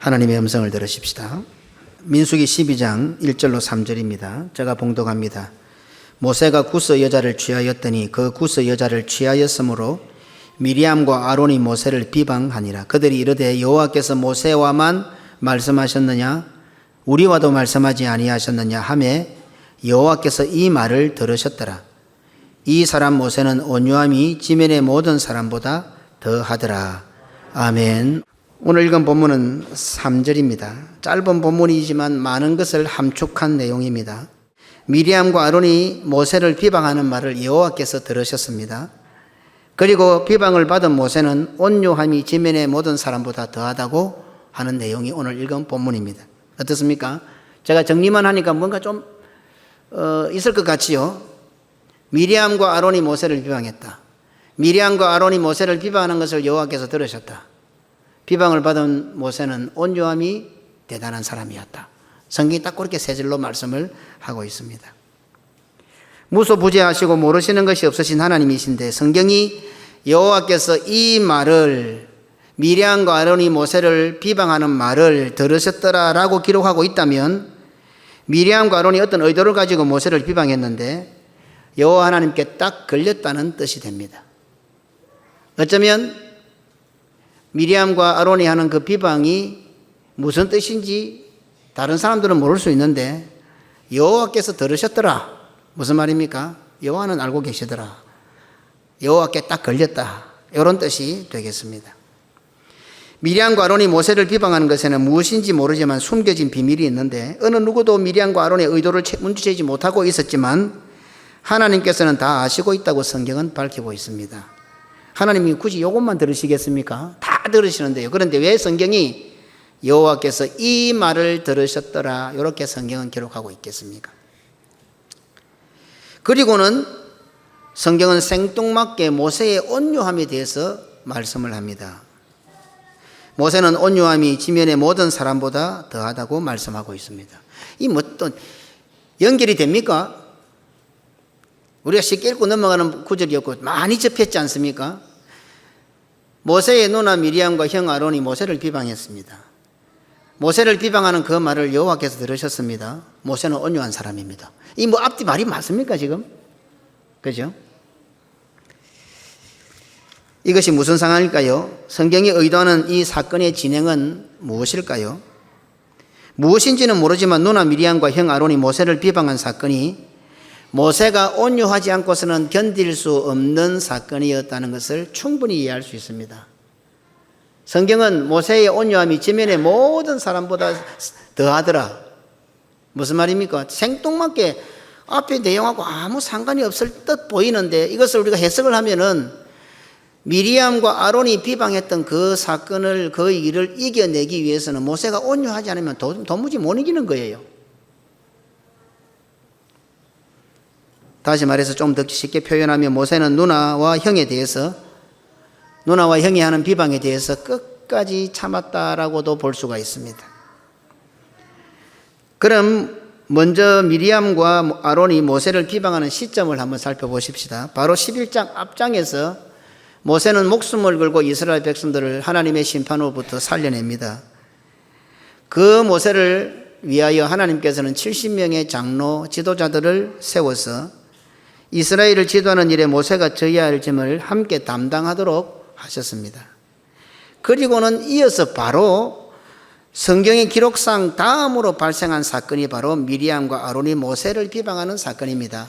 하나님의 음성을 들으십시다. 민수기 12장 1절로 3절입니다. 제가 봉독합니다. 모세가 구스 여자를 취하였더니 그 구스 여자를 취하였으므로 미리암과 아론이 모세를 비방하니라. 그들이 이르되 여호와께서 모세와만 말씀하셨느냐 우리와도 말씀하지 아니하셨느냐 하매 여호와께서 이 말을 들으셨더라. 이 사람 모세는 온유함이 지면의 모든 사람보다 더하더라. 아멘. 오늘 읽은 본문은 3절입니다. 짧은 본문이지만 많은 것을 함축한 내용입니다. 미리암과 아론이 모세를 비방하는 말을 여호와께서 들으셨습니다. 그리고 비방을 받은 모세는 온유함이 지면의 모든 사람보다 더하다고 하는 내용이 오늘 읽은 본문입니다. 어떻습니까? 제가 정리만 하니까 뭔가 좀 있을 것 같지요? 미리암과 아론이 모세를 비방했다. 미리암과 아론이 모세를 비방하는 것을 여호와께서 들으셨다. 비방을 받은 모세는 온유함이 대단한 사람이었다. 성경이 딱 그렇게 세 줄로 말씀을 하고 있습니다. 무소부재하시고 모르시는 것이 없으신 하나님이신데 성경이 여호와께서 이 말을 미리암과 아론이 모세를 비방하는 말을 들으셨더라라고 기록하고 있다면 미리암과 아론이 어떤 의도를 가지고 모세를 비방했는데 여호와 하나님께 딱 걸렸다는 뜻이 됩니다. 어쩌면 미리암과 아론이 하는 그 비방이 무슨 뜻인지 다른 사람들은 모를 수 있는데 여호와께서 들으셨더라. 무슨 말입니까? 여호와는 알고 계시더라. 여호와께 딱 걸렸다. 이런 뜻이 되겠습니다. 미리암과 아론이 모세를 비방하는 것에는 무엇인지 모르지만 숨겨진 비밀이 있는데 어느 누구도 미리암과 아론의 의도를 문제되지 못하고 있었지만 하나님께서는 다 아시고 있다고 성경은 밝히고 있습니다. 하나님이 굳이 이것만 들으시겠습니까? 다 들으시는데요. 그런데 왜 성경이 여호와께서 이 말을 들으셨더라 이렇게 성경은 기록하고 있겠습니까? 그리고는 성경은 생뚱맞게 모세의 온유함에 대해서 말씀을 합니다. 모세는 온유함이 지면의 모든 사람보다 더하다고 말씀하고 있습니다. 이 뭐 또 연결이 됩니까? 우리가 쉽게 읽고 넘어가는 구절이었고 많이 접했지 않습니까? 모세의 누나 미리암과 형 아론이 모세를 비방했습니다. 모세를 비방하는 그 말을 여호와께서 들으셨습니다. 모세는 온유한 사람입니다. 이 뭐 앞뒤 말이 맞습니까 지금? 그죠? 이것이 무슨 상황일까요? 성경이 의도하는 이 사건의 진행은 무엇일까요? 무엇인지는 모르지만 누나 미리암과 형 아론이 모세를 비방한 사건이 모세가 온유하지 않고서는 견딜 수 없는 사건이었다는 것을 충분히 이해할 수 있습니다. 성경은 모세의 온유함이 지면의 모든 사람보다 더하더라. 무슨 말입니까? 생뚱맞게 앞에 내용하고 아무 상관이 없을 듯 보이는데 이것을 우리가 해석을 하면은 미리암과 아론이 비방했던 그 사건을 그 일을 이겨내기 위해서는 모세가 온유하지 않으면 도무지 못 이기는 거예요. 다시 말해서 좀 더 쉽게 표현하면 모세는 누나와 형에 대해서 누나와 형이 하는 비방에 대해서 끝까지 참았다라고도 볼 수가 있습니다. 그럼 먼저 미리암과 아론이 모세를 비방하는 시점을 한번 살펴보십시다. 바로 11장 앞장에서 모세는 목숨을 걸고 이스라엘 백성들을 하나님의 심판으로부터 살려냅니다. 그 모세를 위하여 하나님께서는 70명의 장로 지도자들을 세워서 이스라엘을 지도하는 일에 모세가 져야 할 짐을 함께 담당하도록 하셨습니다. 그리고는 이어서 바로 성경의 기록상 다음으로 발생한 사건이 바로 미리암과 아론이 모세를 비방하는 사건입니다.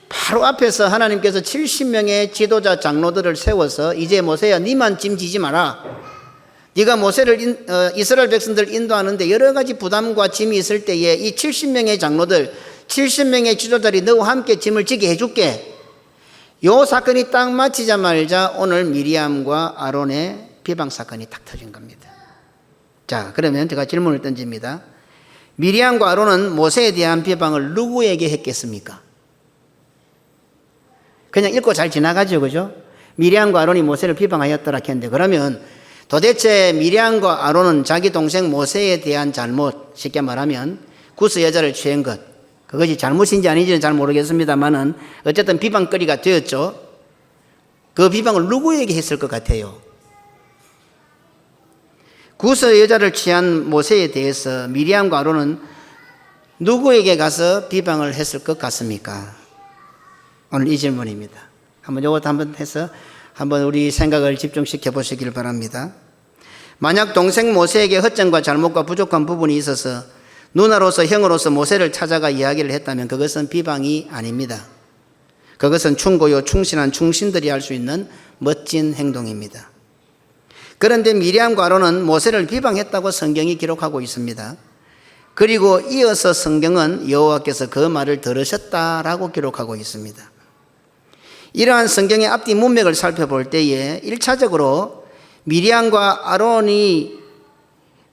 바로 앞에서 하나님께서 70명의 지도자 장로들을 세워서 이제 모세야 니만 짐 지지 마라. 네가 모세를 이스라엘 백성들을 인도하는데 여러 가지 부담과 짐이 있을 때에 이 70명의 장로들 70명의 지도자들이 너와 함께 짐을 지게 해줄게. 요 사건이 딱 마치자마자 오늘 미리암과 아론의 비방 사건이 딱 터진 겁니다. 자, 그러면 제가 질문을 던집니다. 미리암과 아론은 모세에 대한 비방을 누구에게 했겠습니까? 그냥 읽고 잘 지나가죠, 그죠? 미리암과 아론이 모세를 비방하였더라 했는데 그러면 도대체 미리암과 아론은 자기 동생 모세에 대한 잘못, 쉽게 말하면 구스 여자를 취한 것, 그것이 잘못인지 아닌지는 잘 모르겠습니다만은 어쨌든 비방거리가 되었죠. 그 비방을 누구에게 했을 것 같아요? 구스 여자를 취한 모세에 대해서 미리암과 아론은 누구에게 가서 비방을 했을 것 같습니까? 오늘 이 질문입니다. 한번 이것도 한번 해서 한번 우리 생각을 집중시켜 보시길 바랍니다. 만약 동생 모세에게 허점과 잘못과 부족한 부분이 있어서 누나로서 형으로서 모세를 찾아가 이야기를 했다면 그것은 비방이 아닙니다. 그것은 충고요 충실한 충신들이 할 수 있는 멋진 행동입니다. 그런데 미리암과 아론은 모세를 비방했다고 성경이 기록하고 있습니다. 그리고 이어서 성경은 여호와께서 그 말을 들으셨다라고 기록하고 있습니다. 이러한 성경의 앞뒤 문맥을 살펴볼 때에 1차적으로 미리암과 아론이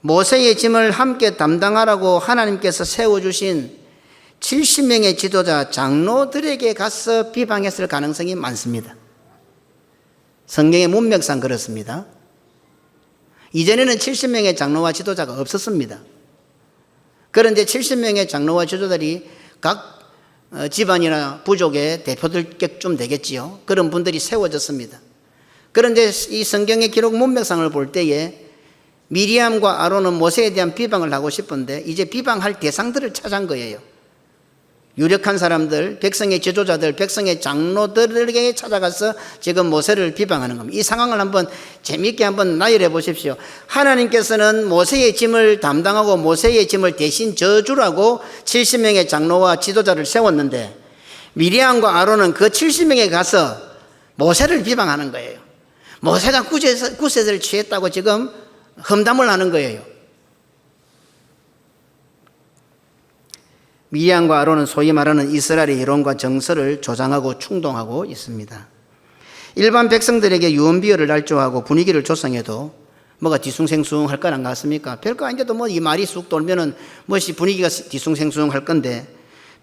모세의 짐을 함께 담당하라고 하나님께서 세워주신 70명의 지도자 장로들에게 가서 비방했을 가능성이 많습니다. 성경의 문맥상 그렇습니다. 이전에는 70명의 장로와 지도자가 없었습니다. 그런데 70명의 장로와 지도자들이 각 집안이나 부족의 대표들쯤 되겠지요. 그런 분들이 세워졌습니다. 그런데 이 성경의 기록 문맥상을 볼 때에 미리암과 아론은 모세에 대한 비방을 하고 싶은데 이제 비방할 대상들을 찾은 거예요. 유력한 사람들, 백성의 지도자들, 백성의 장로들에게 찾아가서 지금 모세를 비방하는 겁니다. 이 상황을 한번 재미있게 한번 나열해 보십시오. 하나님께서는 모세의 짐을 담당하고 모세의 짐을 대신 져주라고 70명의 장로와 지도자를 세웠는데 미리암과 아론은 그 70명에 가서 모세를 비방하는 거예요. 모세가 구세를 취했다고 지금 험담을 하는 거예요. 미리암과 아론은 소위 말하는 이스라엘의 이론과 정서를 조장하고 충동하고 있습니다. 일반 백성들에게 유언비어를 날조하고 분위기를 조성해도 뭐가 뒤숭생숭할 건 안 같습니까? 별거 아닌데도 뭐 이 말이 쑥 돌면은 무엇이 분위기가 뒤숭생숭할 건데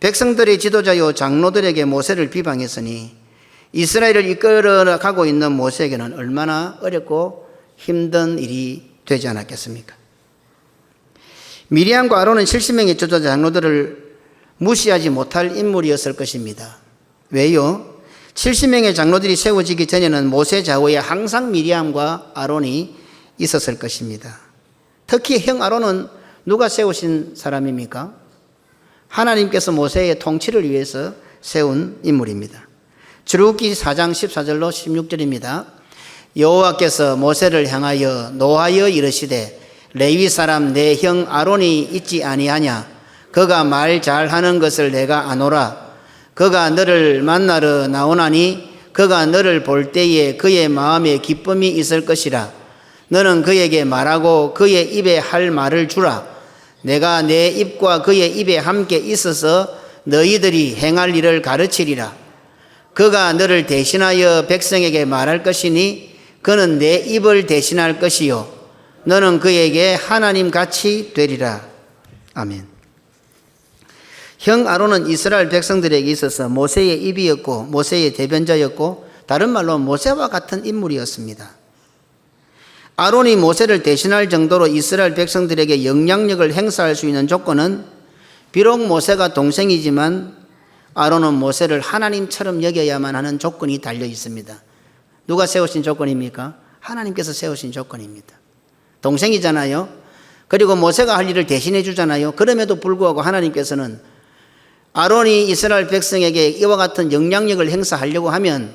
백성들의 지도자요 장로들에게 모세를 비방했으니 이스라엘을 이끌어가고 있는 모세에게는 얼마나 어렵고 힘든 일이 되지 않았겠습니까? 미리암과 아론은 70명의 지도자 장로들을 무시하지 못할 인물이었을 것입니다. 왜요? 70명의 장로들이 세워지기 전에는 모세 좌우에 항상 미리암과 아론이 있었을 것입니다. 특히 형 아론은 누가 세우신 사람입니까? 하나님께서 모세의 통치를 위해서 세운 인물입니다. 출애굽기 4장 14절로 16절입니다. 여호와께서 모세를 향하여 노하여 이르시되 레위 사람 내 형 아론이 있지 아니하냐? 그가 말 잘하는 것을 내가 아노라. 그가 너를 만나러 나오나니 그가 너를 볼 때에 그의 마음에 기쁨이 있을 것이라. 너는 그에게 말하고 그의 입에 할 말을 주라. 내가 내 입과 그의 입에 함께 있어서 너희들이 행할 일을 가르치리라. 그가 너를 대신하여 백성에게 말할 것이니 그는 내 입을 대신할 것이요 너는 그에게 하나님 같이 되리라. 아멘. 형 아론은 이스라엘 백성들에게 있어서 모세의 입이었고 모세의 대변자였고 다른 말로 모세와 같은 인물이었습니다. 아론이 모세를 대신할 정도로 이스라엘 백성들에게 영향력을 행사할 수 있는 조건은 비록 모세가 동생이지만 아론은 모세를 하나님처럼 여겨야만 하는 조건이 달려 있습니다. 누가 세우신 조건입니까? 하나님께서 세우신 조건입니다. 동생이잖아요. 그리고 모세가 할 일을 대신해 주잖아요. 그럼에도 불구하고 하나님께서는 아론이 이스라엘 백성에게 이와 같은 영향력을 행사하려고 하면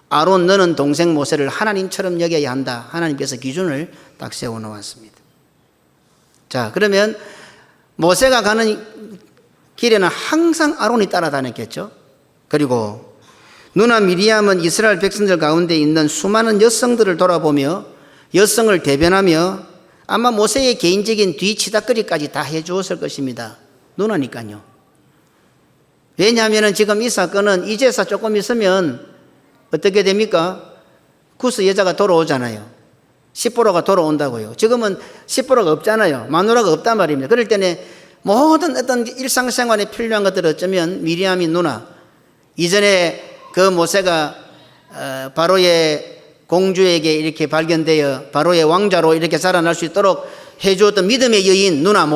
아론 너는 동생 모세를 하나님처럼 여겨야 한다. 하나님께서 기준을 딱 세워놓았습니다. 자, 그러면 모세가 가는 길에는 항상 아론이 따라다녔겠죠. 그리고 누나 미리암은 이스라엘 백성들 가운데 있는 수많은 여성들을 돌아보며 여성을 대변하며 아마 모세의 개인적인 뒤치다거리까지 다 해주었을 것입니다. 누나니까요. 왜냐하면 지금 이 사건은 이 제사 조금 있으면 어떻게 됩니까? 구스 여자가 돌아오잖아요. 시보라가 돌아온다고요. 지금은 시보라가 없잖아요. 마누라가 없단 말입니다. 그럴 때는 모든 어떤 일상생활에 필요한 것들을 어쩌면 미리암이 누나, 이전에 그 모세가 바로의 공주에게 이렇게 발견되어 바로의 왕자로 이렇게 자라날 수 있도록 해주었던 믿음의 여인 누나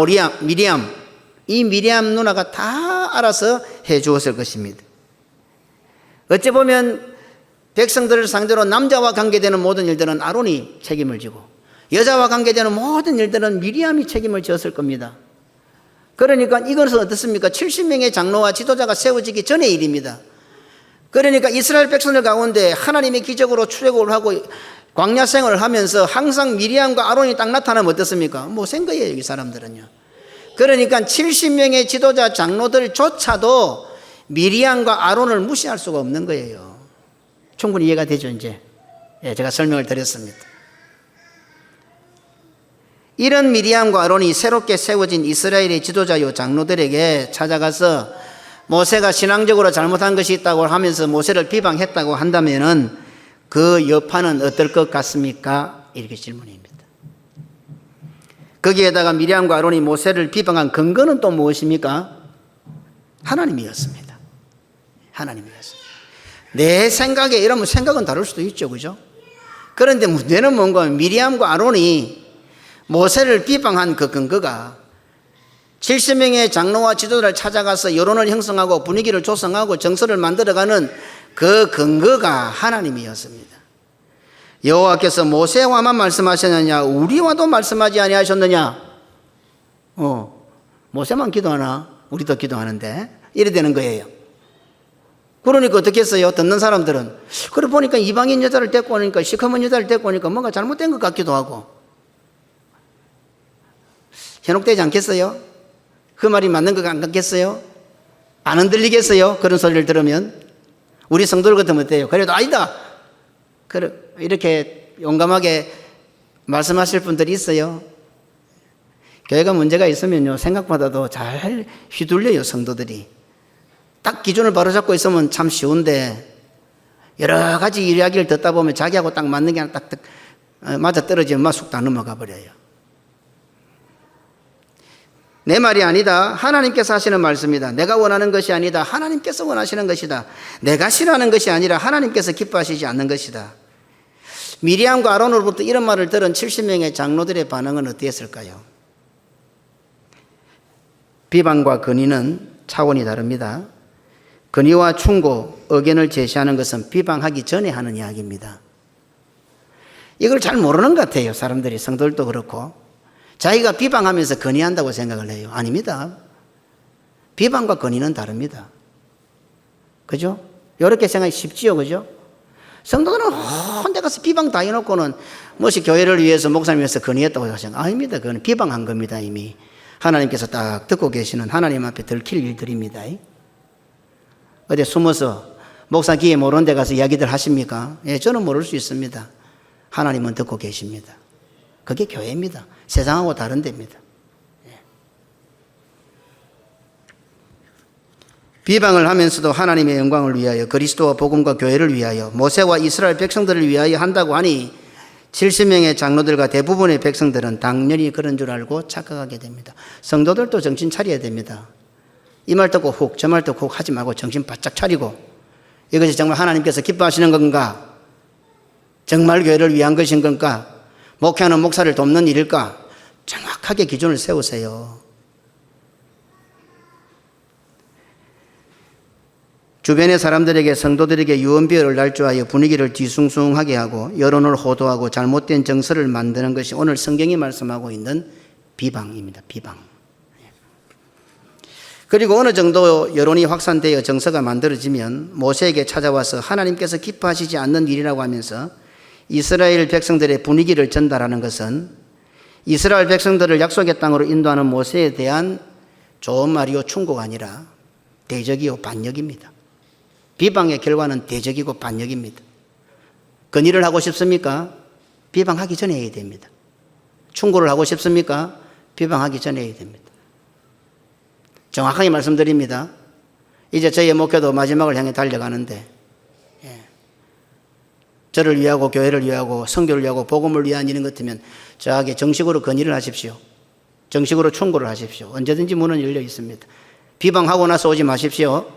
미리암, 이 미리암 누나가 다 알아서 해주었을 것입니다. 어찌 보면 백성들을 상대로 남자와 관계되는 모든 일들은 아론이 책임을 지고 여자와 관계되는 모든 일들은 미리암이 책임을 졌을 겁니다. 그러니까 이것은 어떻습니까? 70명의 장로와 지도자가 세워지기 전의 일입니다. 그러니까 이스라엘 백성들 가운데 하나님의 기적으로 출애굽을 하고 광야 생활을 하면서 항상 미리암과 아론이 딱 나타나면 어떻습니까? 못 센 거예요, 이 사람들은요. 그러니까 70명의 지도자 장로들조차도 미리암과 아론을 무시할 수가 없는 거예요. 충분히 이해가 되죠, 이제? 예, 제가 설명을 드렸습니다. 이런 미리암과 아론이 새롭게 세워진 이스라엘의 지도자요 장로들에게 찾아가서 모세가 신앙적으로 잘못한 것이 있다고 하면서 모세를 비방했다고 한다면은 그 여파는 어떨 것 같습니까? 이렇게 질문입니다. 거기에다가 미리암과 아론이 모세를 비방한 근거는 또 무엇입니까? 하나님이었습니다. 하나님이었습니다. 내 생각에 이러면 생각은 다를 수도 있죠, 그죠? 그런데 문제는 뭔가 미리암과 아론이 모세를 비방한 그 근거가 70명의 장로와 지도자를 찾아가서 여론을 형성하고 분위기를 조성하고 정서를 만들어가는 그 근거가 하나님이었습니다. 여호와께서 모세와만 말씀하셨느냐 우리와도 말씀하지 아니하셨느냐? 모세만 기도하나? 우리도 기도하는데 이래 되는 거예요. 그러니까 어떻게 했어요? 듣는 사람들은 그래 보니까 이방인 여자를 데리고 오니까 시커먼 여자를 데리고 오니까 뭔가 잘못된 것 같기도 하고 현혹되지 않겠어요? 그 말이 맞는 것 같겠어요? 안 흔들리겠어요? 그런 소리를 들으면 우리 성도들 같으면 어때요? 그래도 아니다. 그래 이렇게 용감하게 말씀하실 분들이 있어요. 교회가 문제가 있으면요 생각보다도 잘 휘둘려요. 성도들이 딱 기준을 바로잡고 있으면 참 쉬운데 여러 가지 이야기를 듣다 보면 자기하고 딱 맞는 게 딱 맞아떨어지면 막 쑥 다 넘어가 버려요. 내 말이 아니다. 하나님께서 하시는 말씀이다. 내가 원하는 것이 아니다. 하나님께서 원하시는 것이다. 내가 싫어하는 것이 아니라 하나님께서 기뻐하시지 않는 것이다. 미리암과 아론으로부터 이런 말을 들은 70명의 장로들의 반응은 어땠을까요? 비방과 건의는 차원이 다릅니다. 건의와 충고, 의견을 제시하는 것은 비방하기 전에 하는 이야기입니다. 이걸 잘 모르는 것 같아요. 사람들이, 성도들도 그렇고. 자기가 비방하면서 건의한다고 생각을 해요. 아닙니다. 비방과 건의는 다릅니다. 그죠? 이렇게 생각이 쉽지요. 그죠? 성도들은 혼자 가서 비방 다 해놓고는 무엇이 교회를 위해서 목사님 위해서 건의했다고 생각 아닙니다. 그건 비방한 겁니다. 이미 하나님께서 딱 듣고 계시는 하나님 앞에 들킬 일들입니다. 어디 숨어서 목사 기회 모르는 데 가서 이야기들 하십니까? 예, 저는 모를 수 있습니다. 하나님은 듣고 계십니다. 그게 교회입니다. 세상하고 다른 데입니다. 비방을 하면서도 하나님의 영광을 위하여 그리스도와 복음과 교회를 위하여 모세와 이스라엘 백성들을 위하여 한다고 하니 70명의 장로들과 대부분의 백성들은 당연히 그런 줄 알고 착각하게 됩니다. 성도들도 정신 차려야 됩니다. 이 말 듣고 훅 저 말 듣고 훅 하지 말고 정신 바짝 차리고 이것이 정말 하나님께서 기뻐하시는 건가? 정말 교회를 위한 것인 건가? 목회하는 목사를 돕는 일일까? 정확하게 기준을 세우세요. 주변의 사람들에게 성도들에게 유언비어를 날조하여 분위기를 뒤숭숭하게 하고 여론을 호도하고 잘못된 정서를 만드는 것이 오늘 성경이 말씀하고 있는 비방입니다. 비방. 그리고 어느 정도 여론이 확산되어 정서가 만들어지면 모세에게 찾아와서 하나님께서 기뻐하시지 않는 일이라고 하면서 이스라엘 백성들의 분위기를 전달하는 것은 이스라엘 백성들을 약속의 땅으로 인도하는 모세에 대한 좋은 말이요 충고가 아니라 대적이요 반역입니다. 비방의 결과는 대적이고 반역입니다. 건의를 하고 싶습니까? 비방하기 전에 해야 됩니다. 충고를 하고 싶습니까? 비방하기 전에 해야 됩니다. 정확하게 말씀드립니다. 이제 저희의 목회도 마지막을 향해 달려가는데 저를 위하고 교회를 위하고 선교를 위하고 복음을 위한 일인 것 같으면 저에게 정식으로 건의를 하십시오. 정식으로 충고를 하십시오. 언제든지 문은 열려 있습니다. 비방하고 나서 오지 마십시오.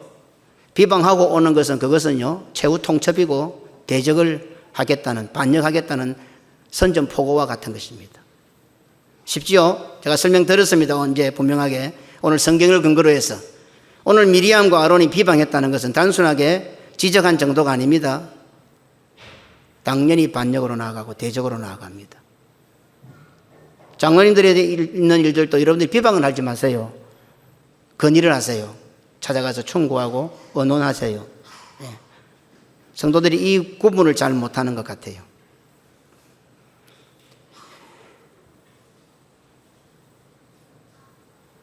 비방하고 오는 것은 그것은요 최후 통첩이고 대적을 하겠다는 반역하겠다는 선전포고와 같은 것입니다. 쉽지요? 제가 설명드렸습니다. 언제 분명하게 오늘 성경을 근거로 해서 오늘 미리암과 아론이 비방했다는 것은 단순하게 지적한 정도가 아닙니다. 당연히 반역으로 나아가고 대적으로 나아갑니다. 장로님들이 있는 일들도 여러분들이 비방은 하지 마세요. 건의를 하세요. 찾아가서 충고하고 의논하세요. 예. 성도들이 이 구분을 잘 못하는 것 같아요.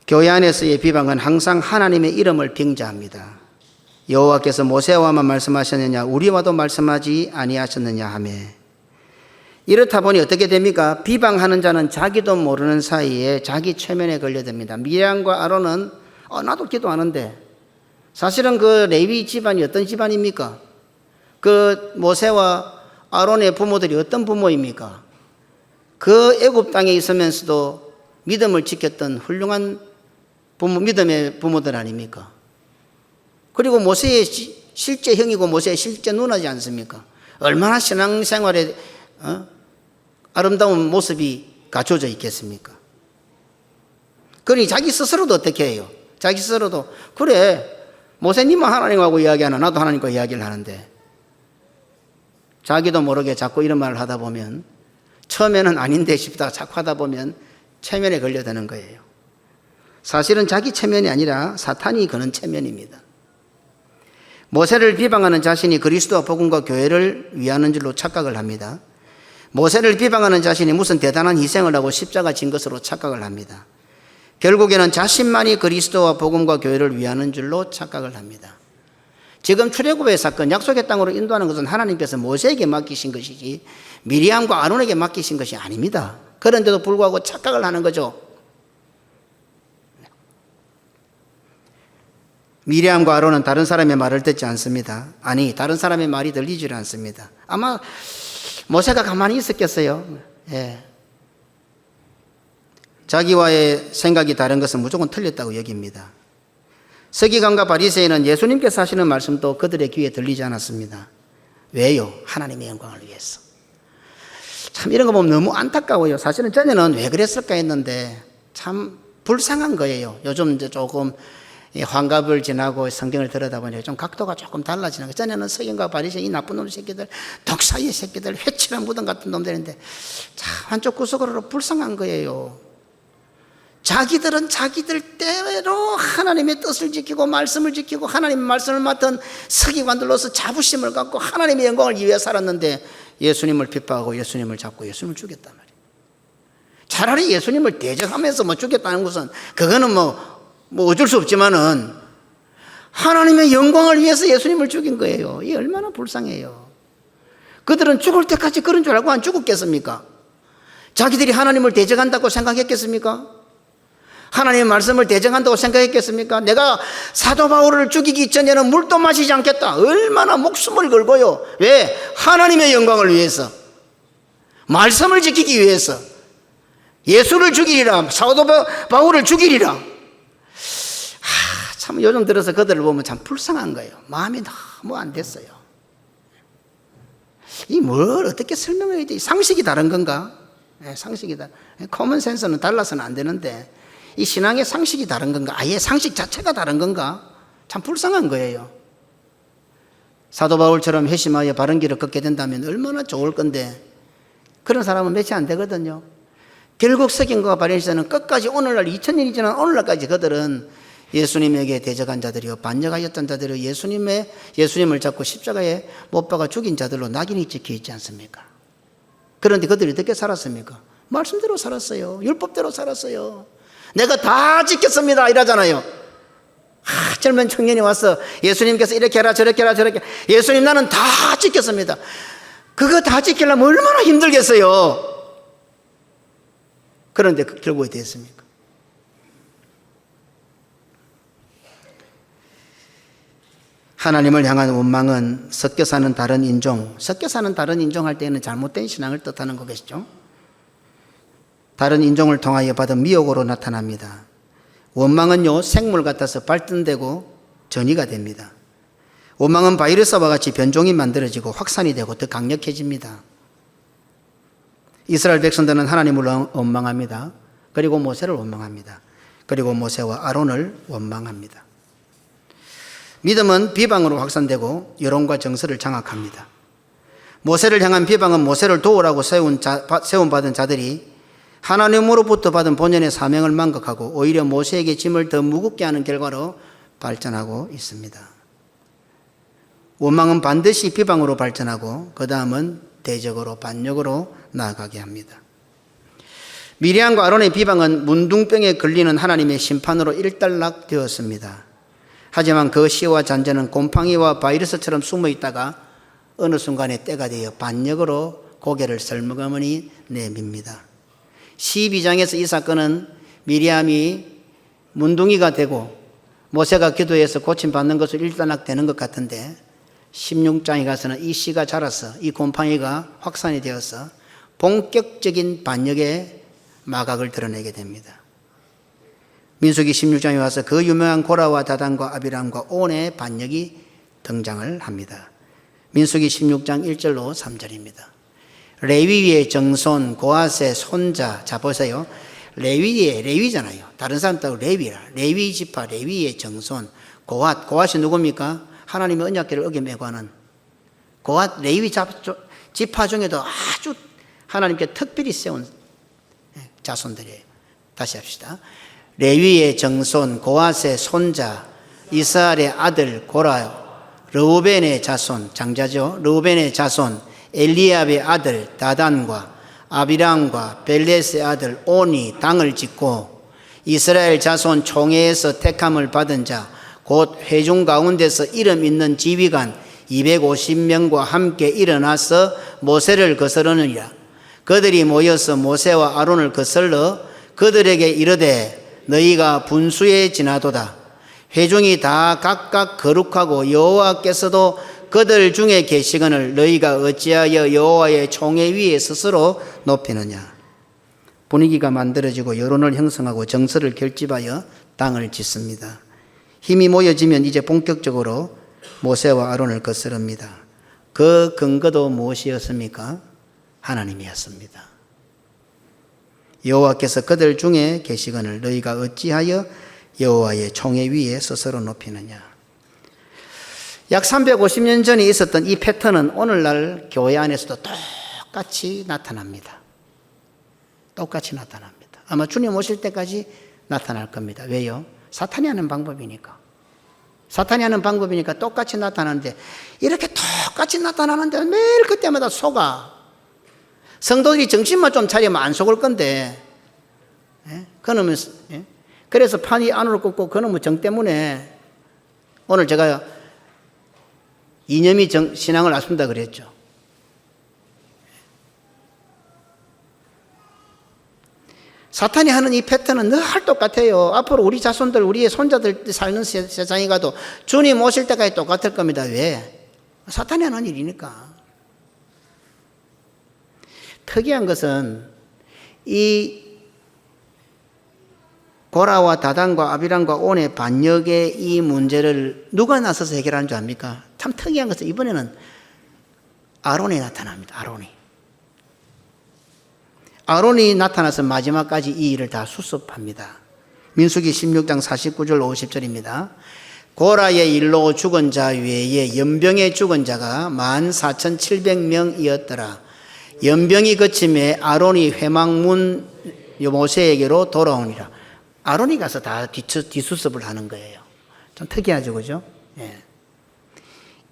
교회 안에서의 비방은 항상 하나님의 이름을 빙자합니다. 여호와께서 모세와만 말씀하셨느냐 우리와도 말씀하지 아니하셨느냐 하며, 이렇다 보니 어떻게 됩니까? 비방하는 자는 자기도 모르는 사이에 자기 최면에 걸려듭니다. 미리암과 아론은 나도 기도하는데, 사실은 그 레위 집안이 어떤 집안입니까? 그 모세와 아론의 부모들이 어떤 부모입니까? 그 애굽 땅에 있으면서도 믿음을 지켰던 훌륭한 부모, 믿음의 부모들 아닙니까? 그리고 모세의 실제 형이고 모세의 실제 누나지 않습니까? 얼마나 신앙생활에 아름다운 모습이 갖춰져 있겠습니까? 그러니 자기 스스로도 어떻게 해요? 자기 스스로도 그래, 모세님은 하나님하고 이야기하나 나도 하나님과 이야기를 하는데, 자기도 모르게 자꾸 이런 말을 하다 보면, 처음에는 아닌데 싶다가 자꾸 하다 보면 체면에 걸려드는 거예요. 사실은 자기 체면이 아니라 사탄이 거는 체면입니다. 모세를 비방하는 자신이 그리스도와 복음과 교회를 위하는 줄로 착각을 합니다. 모세를 비방하는 자신이 무슨 대단한 희생을 하고 십자가 진 것으로 착각을 합니다. 결국에는 자신만이 그리스도와 복음과 교회를 위하는 줄로 착각을 합니다. 지금 출애굽의 사건, 약속의 땅으로 인도하는 것은 하나님께서 모세에게 맡기신 것이지 미리암과 아론에게 맡기신 것이 아닙니다. 그런데도 불구하고 착각을 하는 거죠. 미리암과 아론은 다른 사람의 말을 듣지 않습니다. 아니, 다른 사람의 말이 들리지 않습니다. 아마 모세가 가만히 있었겠어요. 예. 자기와의 생각이 다른 것은 무조건 틀렸다고 여깁니다. 서기관과 바리새인은 예수님께서 하시는 말씀도 그들의 귀에 들리지 않았습니다. 왜요? 하나님의 영광을 위해서. 참 이런 거 보면 너무 안타까워요. 사실은 전에는 왜 그랬을까 했는데 참 불쌍한 거예요. 요즘 이제 조금 환갑을 지나고 성경을 들여다보니까 좀 각도가 조금 달라지는 거예요. 전에는 서기관과 바리새인 이 나쁜 놈 새끼들, 독사의 새끼들, 회칠한 무덤 같은 놈들인데 참 한쪽 구석으로 불쌍한 거예요. 자기들은 자기들 때로 하나님의 뜻을 지키고 말씀을 지키고 하나님의 말씀을 맡은 서기관들로서 자부심을 갖고 하나님의 영광을 위해 살았는데 예수님을 핍박하고 예수님을 잡고 예수님을 죽였단 말이에요. 차라리 예수님을 대적하면서 죽였다는 것은 그거는 뭐 어쩔 수 없지만은 하나님의 영광을 위해서 예수님을 죽인 거예요. 이게 얼마나 불쌍해요. 그들은 죽을 때까지 그런 줄 알고 안 죽었겠습니까? 자기들이 하나님을 대적한다고 생각했겠습니까? 하나님의 말씀을 대적한다고 생각했겠습니까? 내가 사도 바울을 죽이기 전에는 물도 마시지 않겠다. 얼마나 목숨을 걸고요. 왜? 하나님의 영광을 위해서, 말씀을 지키기 위해서, 예수를 죽이리라, 사도 바울을 죽이리라. 참 요즘 들어서 그들을 보면 참 불쌍한 거예요. 마음이 너무 안 됐어요. 이 뭘 어떻게 설명해야 돼? 상식이 다른 건가? 네, 상식이 다른. 코먼 센스는 달라서는 안 되는데 이 신앙의 상식이 다른 건가? 아예 상식 자체가 다른 건가? 참 불쌍한 거예요. 사도 바울처럼 회심하여 바른 길을 걷게 된다면 얼마나 좋을 건데 그런 사람은 몇이 안 되거든요. 결국 서기관과 바리새인은 끝까지 오늘날 2000년이 지난 오늘날까지 그들은 예수님에게 대적한 자들이요 반역하였던 자들이요 예수님을 잡고 십자가에 못 박아 죽인 자들로 낙인이 찍혀 있지 않습니까? 그런데 그들이 어떻게 살았습니까? 말씀대로 살았어요. 율법대로 살았어요. 내가 다 지켰습니다 이러잖아요. 젊은 청년이 와서 예수님께서 이렇게 해라 저렇게 해라 저렇게, 예수님 나는 다 지켰습니다. 그거 다 지키려면 얼마나 힘들겠어요. 그런데 결국에 됐습니까? 하나님을 향한 원망은 섞여 사는 다른 인종, 섞여 사는 다른 인종 할 때는 잘못된 신앙을 뜻하는 거겠죠. 다른 인종을 통하여 받은 미혹으로 나타납니다. 원망은요 생물 같아서 발전되고 전이가 됩니다. 원망은 바이러스와 같이 변종이 만들어지고 확산이 되고 더 강력해집니다. 이스라엘 백성들은 하나님을 원망합니다. 그리고 모세를 원망합니다. 그리고 모세와 아론을 원망합니다. 믿음은 비방으로 확산되고 여론과 정서를 장악합니다. 모세를 향한 비방은 모세를 도우라고 세움받은 자들이 하나님으로부터 받은 본연의 사명을 망각하고 오히려 모세에게 짐을 더 무겁게 하는 결과로 발전하고 있습니다. 원망은 반드시 비방으로 발전하고 그 다음은 대적으로 반역으로 나아가게 합니다. 미리암과 아론의 비방은 문둥병에 걸리는 하나님의 심판으로 일단락 되었습니다. 하지만 그 시와 잔재는 곰팡이와 바이러스처럼 숨어 있다가 어느 순간에 때가 되어 반역으로 고개를 설머가머니 내밉니다. 12장에서 이 사건은 미리암이 문둥이가 되고 모세가 기도해서 고침받는 것으로 일단락되는 것 같은데 16장에 가서는 이 씨가 자라서 이 곰팡이가 확산이 되어서 본격적인 반역의 마각을 드러내게 됩니다. 민수기 16장에 와서 그 유명한 고라와 다단과 아비람과 온의 반역이 등장을 합니다. 민수기 16장 1절로 3절입니다. 레위의 정손 고앗의 손자. 자 보세요. 레위잖아요. 다른 사람도 레위라. 레위 지파 레위의 정손 고앗. 고앗이 누굽니까? 하나님의 언약궤를 어겨매고 하는 고앗 레위 지파 중에도 아주 하나님께 특별히 세운 자손들이에요. 다시 합시다. 레위의 정손 고앗의 손자 이스라엘의 아들 고라, 르우벤의 자손 장자죠. 르우벤의 자손 엘리압의 아들 다단과 아비람과 벨렛의 아들 온이 당을 짓고 이스라엘 자손 총회에서 택함을 받은 자 곧 회중 가운데서 이름 있는 지휘관 250명과 함께 일어나서 모세를 거스르느니라. 그들이 모여서 모세와 아론을 거슬러 그들에게 이르되 너희가 분수에 지나도다. 회중이 다 각각 거룩하고 여호와께서도 그들 중에 계시거늘 너희가 어찌하여 여호와의 총회 위에 스스로 높이느냐. 분위기가 만들어지고 여론을 형성하고 정서를 결집하여 당을 짓습니다. 힘이 모여지면 이제 본격적으로 모세와 아론을 거스릅니다. 그 근거도 무엇이었습니까? 하나님이었습니다. 여호와께서 그들 중에 계시거늘 너희가 어찌하여 여호와의 총회 위에 스스로 높이느냐. 약 350년 전에 있었던 이 패턴은 오늘날 교회 안에서도 똑같이 나타납니다. 똑같이 나타납니다. 아마 주님 오실 때까지 나타날 겁니다. 왜요? 사탄이 하는 방법이니까. 사탄이 하는 방법이니까 똑같이 나타나는데 이렇게 똑같이 나타나는데 매일 그때마다 속아. 성도들이 정신만 좀 차리면 안 속을 건데, 그놈은, 그래서 판이 안으로 꺾고 그놈의 정 때문에 오늘 제가 이념이 신앙을 앓습니다 그랬죠. 사탄이 하는 이 패턴은 늘 똑같아요. 앞으로 우리 자손들, 우리의 손자들 사는 세상에 가도 주님 오실 때까지 똑같을 겁니다. 왜? 사탄이 하는 일이니까. 특이한 것은 이 고라와 다단과 아비람과 온의 반역의 이 문제를 누가 나서서 해결하는 줄 압니까? 참 특이한 것은 이번에는 아론이 나타납니다. 아론이 나타나서 마지막까지 이 일을 다 수습합니다. 민수기 16장 49절 50절입니다. 고라의 일로 죽은 자 외에 연병에 죽은 자가 14,700명이었더라. 연병이 그침에 아론이 회막문 모세에게로 돌아오니라. 아론이 가서 다 뒷수습을 하는 거예요. 좀 특이하죠, 그죠? 예.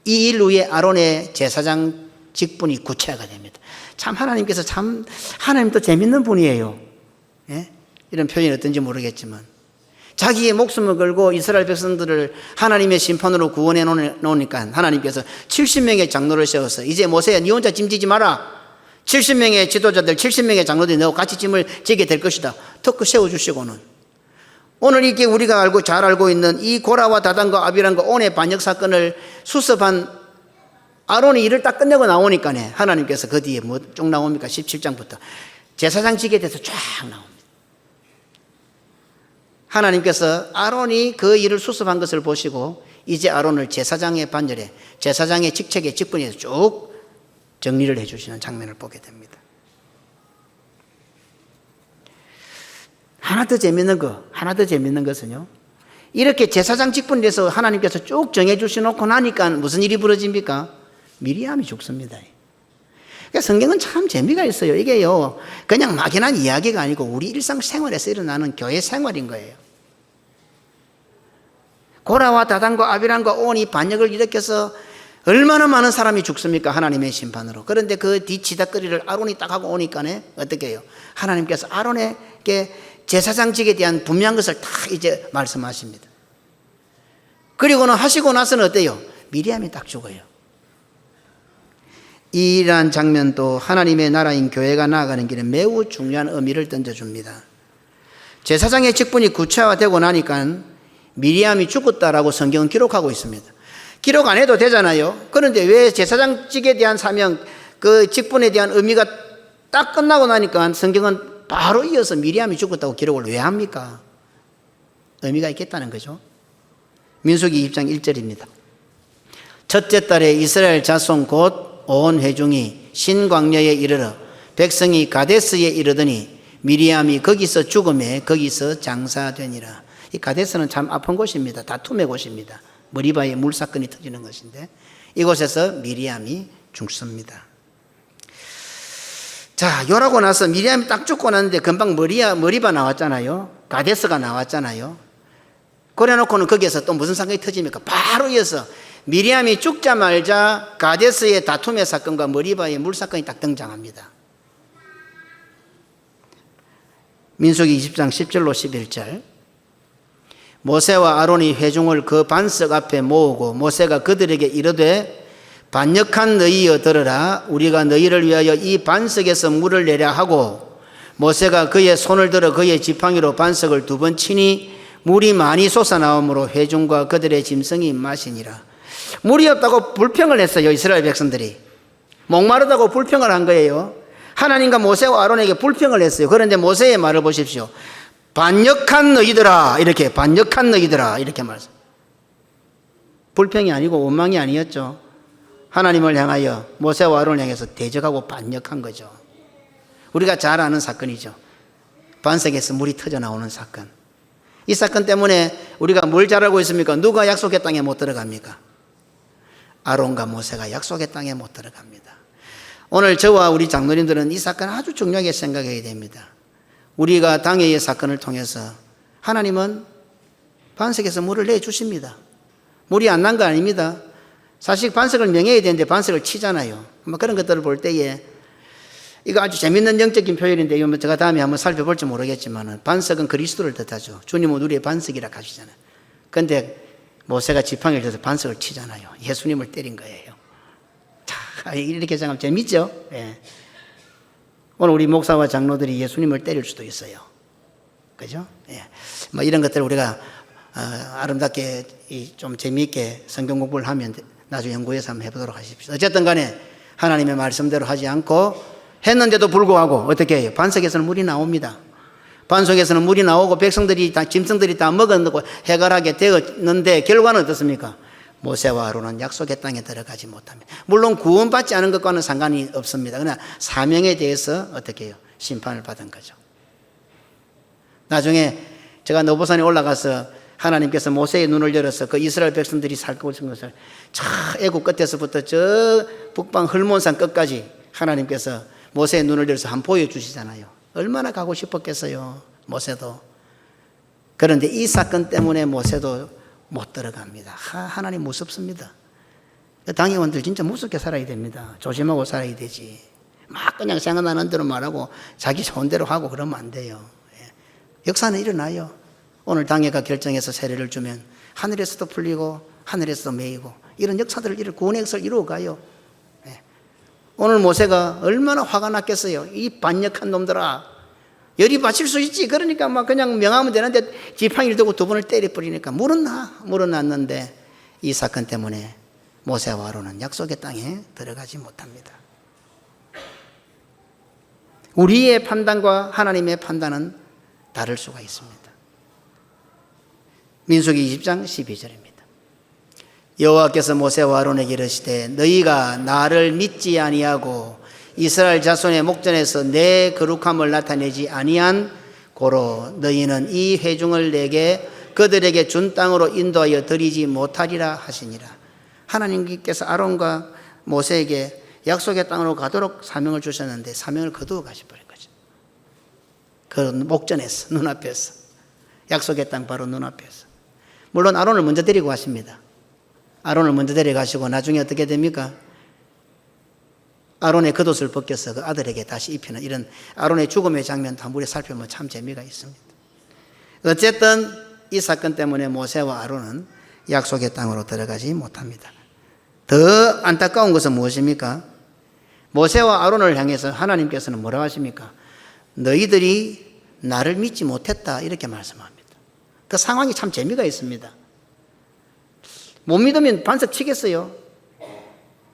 이 일 후에 아론의 제사장 직분이 구체화가 됩니다. 참 하나님도 재밌는 분이에요. 예? 이런 표현이 어떤지 모르겠지만 자기의 목숨을 걸고 이스라엘 백성들을 하나님의 심판으로 구원해 놓으니까 하나님께서 70명의 장로를 세워서 이제 모세야 네 혼자 짐지지 마라. 70명의 지도자들 70명의 장로들이 너와 같이 짐을 지게 될 것이다. 턱 세워주시고는 오늘 이게 우리가 잘 알고 있는 이 고라와 다단과 아비람과 온의 반역 사건을 수습한 아론이 일을 딱 끝내고 나오니까 하나님께서 그 뒤에 뭐 쭉 나옵니까? 17장부터 제사장 지게 돼서 쫙 나옵니다. 하나님께서 아론이 그 일을 수습한 것을 보시고 이제 아론을 제사장의 반열에 제사장의 직책에 직분에서 쭉 정리를 해주시는 장면을 보게 됩니다. 하나 더 재밌는 것은요. 이렇게 제사장 직분에서 하나님께서 쭉 정해 주셔놓고 나니까 무슨 일이 벌어집니까? 미리암이 죽습니다. 그러니까 성경은 참 재미가 있어요. 이게요, 그냥 막연한 이야기가 아니고 우리 일상생활에서 일어나는 교회 생활인 거예요. 고라와 다단과 아비람과 온이 반역을 일으켜서 얼마나 많은 사람이 죽습니까? 하나님의 심판으로. 그런데 그 뒤치다거리를 아론이 딱 하고 오니까네, 어떻게 해요? 하나님께서 아론에게 제사장직에 대한 분명한 것을 다 이제 말씀하십니다. 그리고는 하시고 나서는 어때요? 미리암이 딱 죽어요. 이러한 장면도 하나님의 나라인 교회가 나아가는 길에 매우 중요한 의미를 던져줍니다. 제사장의 직분이 구체화되고 나니까 미리암이 죽었다라고 성경은 기록하고 있습니다. 기록 안 해도 되잖아요. 그런데 왜 제사장직에 대한 사명, 그 직분에 대한 의미가 딱 끝나고 나니까 성경은 바로 이어서 미리암이 죽었다고 기록을 왜 합니까? 의미가 있겠다는 거죠. 민수기 20장 1절입니다. 첫째 달에 이스라엘 자손 곧 온 회중이 신광야에 이르러 백성이 가데스에 이르더니 미리암이 거기서 죽음에 거기서 장사되니라. 이 가데스는 참 아픈 곳입니다. 다툼의 곳입니다. 머리바에 물사건이 터지는 것인데 이곳에서 미리암이 죽습니다. 자, 요라고 나서 미리암이 딱 죽고 났는데 금방 머리바 나왔잖아요. 가데스가 나왔잖아요. 그래 놓고는 거기에서 또 무슨 사건이 터집니까? 바로 이어서 미리암이 죽자마자 가데스의 다툼의 사건과 머리바의 물사건이 딱 등장합니다. 민수기 20장 10절로 11절. 모세와 아론이 회중을 그 반석 앞에 모으고 모세가 그들에게 이르되 반역한 너희여 들으라. 우리가 너희를 위하여 이 반석에서 물을 내려 하고 모세가 그의 손을 들어 그의 지팡이로 반석을 2번 치니 물이 많이 솟아나오므로 회중과 그들의 짐승이 마시니라. 물이 없다고 불평을 했어요. 이스라엘 백성들이 목마르다고 불평을 한 거예요. 하나님과 모세와 아론에게 불평을 했어요. 그런데 모세의 말을 보십시오. 반역한 너희들아, 이렇게 반역한 너희들아 이렇게 말했어요. 불평이 아니고 원망이 아니었죠. 하나님을 향하여 모세와 아론을 향해서 대적하고 반역한 거죠. 우리가 잘 아는 사건이죠. 반석에서 물이 터져 나오는 사건. 이 사건 때문에 우리가 뭘 잘 알고 있습니까? 누가 약속의 땅에 못 들어갑니까? 아론과 모세가 약속의 땅에 못 들어갑니다. 오늘 저와 우리 장로님들은 이 사건을 아주 중요하게 생각해야 됩니다. 우리가 당회의 사건을 통해서 하나님은 반석에서 물을 내주십니다. 물이 안 난 거 아닙니다. 사실 반석을 명해야 되는데 반석을 치잖아요. 그런 것들을 볼 때에 이거 아주 재밌는 영적인 표현인데 이거 제가 다음에 한번 살펴볼지 모르겠지만 반석은 그리스도를 뜻하죠. 주님은 우리의 반석이라 하시잖아요. 그런데 모세가 지팡이를 들어서 반석을 치잖아요. 예수님을 때린 거예요. 자, 이렇게 생각하면 재밌죠? 예. 오늘 우리 목사와 장로들이 예수님을 때릴 수도 있어요. 그죠? 예. 뭐 이런 것들을 우리가 아름답게 좀 재미있게 성경 공부를 하면 나중에 연구해서 한번 해보도록 하십시오. 어쨌든 간에 하나님의 말씀대로 하지 않고 했는데도 불구하고 어떻게 해요? 반석에서는 물이 나옵니다. 반석에서는 물이 나오고 백성들이 다 짐승들이 다 먹어놓고 해갈하게 되었는데 결과는 어떻습니까? 모세와 아론은 약속의 땅에 들어가지 못합니다. 물론 구원받지 않은 것과는 상관이 없습니다. 그러나 사명에 대해서 어떻게 해요? 심판을 받은 거죠. 나중에 제가 노보산에 올라가서 하나님께서 모세의 눈을 열어서 그 이스라엘 백성들이 살고 있는 것을 저 애국 끝에서부터 저 북방 헐몬산 끝까지 하나님께서 모세의 눈을 열어서 한번 보여주시잖아요. 얼마나 가고 싶었겠어요, 모세도. 그런데 이 사건 때문에 모세도 못 들어갑니다. 하나님 무섭습니다. 당회원들 진짜 무섭게 살아야 됩니다. 조심하고 살아야 되지. 막 그냥 생각나는 대로 말하고 자기 좋은 대로 하고 그러면 안 돼요. 역사는 일어나요. 오늘 당회가 결정해서 세례를 주면 하늘에서도 풀리고 하늘에서도 매이고 이런 역사들을 구원의 역사를 이루어가요. 오늘 모세가 얼마나 화가 났겠어요. 이 반역한 놈들아. 열이 받칠 수 있지. 그러니까 막 그냥 명하면 되는데 지팡이를 들고 2번을 때려버리니까 물은 났는데 이 사건 때문에 모세와 아론은 약속의 땅에 들어가지 못합니다. 우리의 판단과 하나님의 판단은 다를 수가 있습니다. 민수기 20장 12절입니다. 여호와께서 모세와 아론에게 이르시되 너희가 나를 믿지 아니하고 이스라엘 자손의 목전에서 내 거룩함을 나타내지 아니한 고로 너희는 이 회중을 내게 그들에게 준 땅으로 인도하여 드리지 못하리라 하시니라. 하나님께서 아론과 모세에게 약속의 땅으로 가도록 사명을 주셨는데 사명을 거두어 가셔버린 거죠. 그 목전에서, 눈앞에서. 약속의 땅 바로 눈앞에서. 물론 아론을 먼저 데리고 가십니다. 아론을 먼저 데려가시고 나중에 어떻게 됩니까? 아론의 겉옷을 벗겨서 그 아들에게 다시 입히는 이런 아론의 죽음의 장면도 한 번에 살펴보면 참 재미가 있습니다. 어쨌든 이 사건 때문에 모세와 아론은 약속의 땅으로 들어가지 못합니다. 더 안타까운 것은 무엇입니까? 모세와 아론을 향해서 하나님께서는 뭐라고 하십니까? 너희들이 나를 믿지 못했다 이렇게 말씀합니다. 그 상황이 참 재미가 있습니다. 못 믿으면 반석 치겠어요?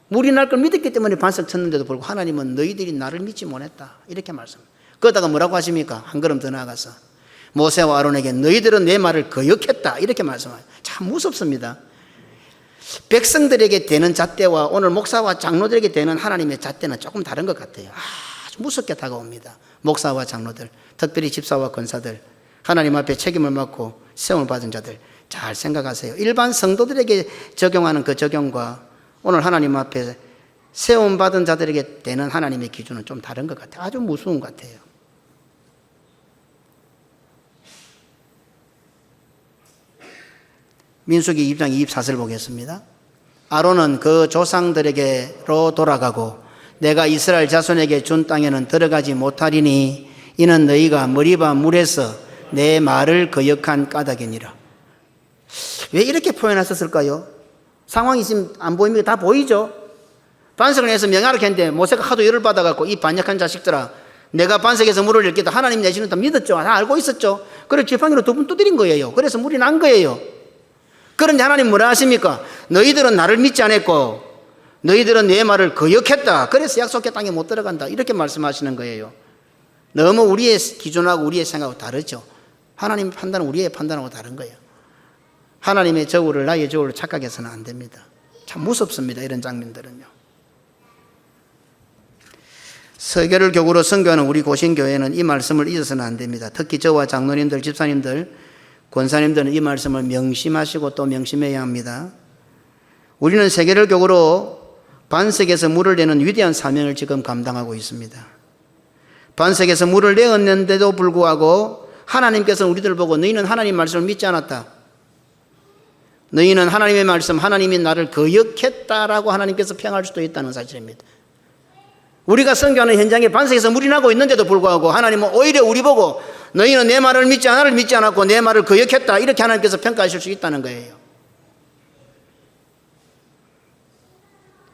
물이 날 걸 믿었기 때문에 반석 쳤는데도 불구하고 하나님은 너희들이 나를 믿지 못했다 이렇게 말씀합니다. 그러다가 뭐라고 하십니까? 한 걸음 더 나아가서 모세와 아론에게 너희들은 내 말을 거역했다 이렇게 말씀합니다. 참 무섭습니다. 백성들에게 되는 잣대와 오늘 목사와 장로들에게 되는 하나님의 잣대는 조금 다른 것 같아요. 아주 무섭게 다가옵니다. 목사와 장로들, 특별히 집사와 권사들, 하나님 앞에 책임을 맡고 세움을 받은 자들 잘 생각하세요. 일반 성도들에게 적용하는 그 적용과 오늘 하나님 앞에 세움 받은 자들에게 되는 하나님의 기준은 좀 다른 것 같아요. 아주 무서운 것 같아요. 민수기 2장 24절을 보겠습니다. 아론은 그 조상들에게로 돌아가고 내가 이스라엘 자손에게 준 땅에는 들어가지 못하리니 이는 너희가 머리바 물에서 내 말을 거역한 까닭이니라. 왜 이렇게 표현하셨을까요? 상황이 지금 안 보입니까? 다 보이죠? 반석을 내서 명하라고 했는데 모세가 하도 열을 받아갖고 이 반역한 자식들아 내가 반석에서 물을 낼게도 하나님 내시는 다 믿었죠. 다 알고 있었죠. 그래서 지팡이로 두 번 두드린 거예요. 그래서 물이 난 거예요. 그런데 하나님 뭐라 하십니까? 너희들은 나를 믿지 않았고 너희들은 내 말을 거역했다. 그래서 약속의 땅에 못 들어간다. 이렇게 말씀하시는 거예요. 너무 우리의 기준하고 우리의 생각하고 다르죠. 하나님의 판단은 우리의 판단하고 다른 거예요. 하나님의 저울을 나의 저울로 착각해서는 안 됩니다. 참 무섭습니다. 이런 장면들은요. 설교를 교구로 선교하는 우리 고신교회는 이 말씀을 잊어서는 안 됩니다. 특히 저와 장로님들, 집사님들, 권사님들은 이 말씀을 명심하시고 또 명심해야 합니다. 우리는 세계를 교구로 반석에서 물을 내는 위대한 사명을 지금 감당하고 있습니다. 반석에서 물을 내었는데도 불구하고 하나님께서는 우리들을 보고 너희는 하나님 말씀을 믿지 않았다. 너희는 하나님의 말씀, 하나님이 나를 거역했다라고 하나님께서 평할 수도 있다는 사실입니다. 우리가 선교하는 현장에 반석에서 물이 나고 있는데도 불구하고 하나님은 오히려 우리 보고 너희는 내 말을 믿지 나를 믿지 않았고 내 말을 거역했다 이렇게 하나님께서 평가하실 수 있다는 거예요.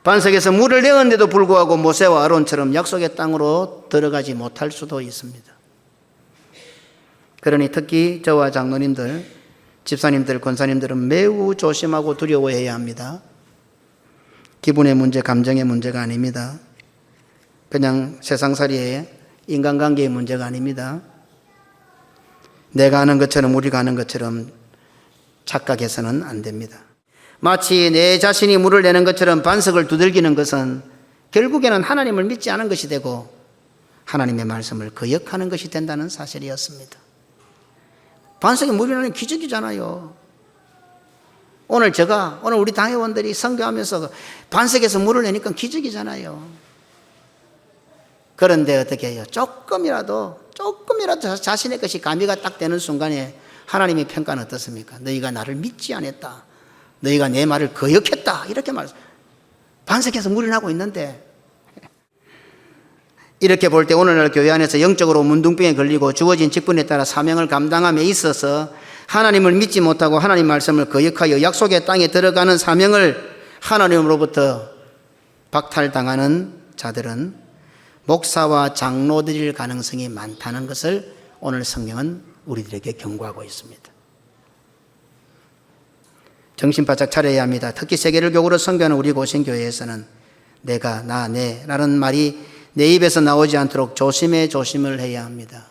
반석에서 물을 내었는데도 불구하고 모세와 아론처럼 약속의 땅으로 들어가지 못할 수도 있습니다. 그러니 특히 저와 장로님들, 집사님들, 권사님들은 매우 조심하고 두려워해야 합니다. 기분의 문제, 감정의 문제가 아닙니다. 그냥 세상살이의 인간관계의 문제가 아닙니다. 내가 아는 것처럼 우리가 아는 것처럼 착각해서는 안 됩니다. 마치 내 자신이 물을 내는 것처럼 반석을 두들기는 것은 결국에는 하나님을 믿지 않은 것이 되고 하나님의 말씀을 거역하는 것이 된다는 사실이었습니다. 반석에 물이 나는 기적이잖아요. 오늘 우리 당회원들이 선교하면서 반석에서 물을 내니까 기적이잖아요. 그런데 어떻게 해요? 조금이라도 자신의 것이 가미가 딱 되는 순간에 하나님의 평가는 어떻습니까? 너희가 나를 믿지 않았다. 너희가 내 말을 거역했다. 이렇게 반석에서 물이 나고 있는데 이렇게 볼 때 오늘날 교회 안에서 영적으로 문둥병에 걸리고 주어진 직분에 따라 사명을 감당함에 있어서 하나님을 믿지 못하고 하나님 말씀을 거역하여 약속의 땅에 들어가는 사명을 하나님으로부터 박탈당하는 자들은 목사와 장로들일 가능성이 많다는 것을 오늘 성경은 우리들에게 경고하고 있습니다. 정신 바짝 차려야 합니다. 특히 세계를 교구로 선교하는 우리 고신교회에서는 내가, 나, 내라는 말이 내 입에서 나오지 않도록 조심을 해야 합니다.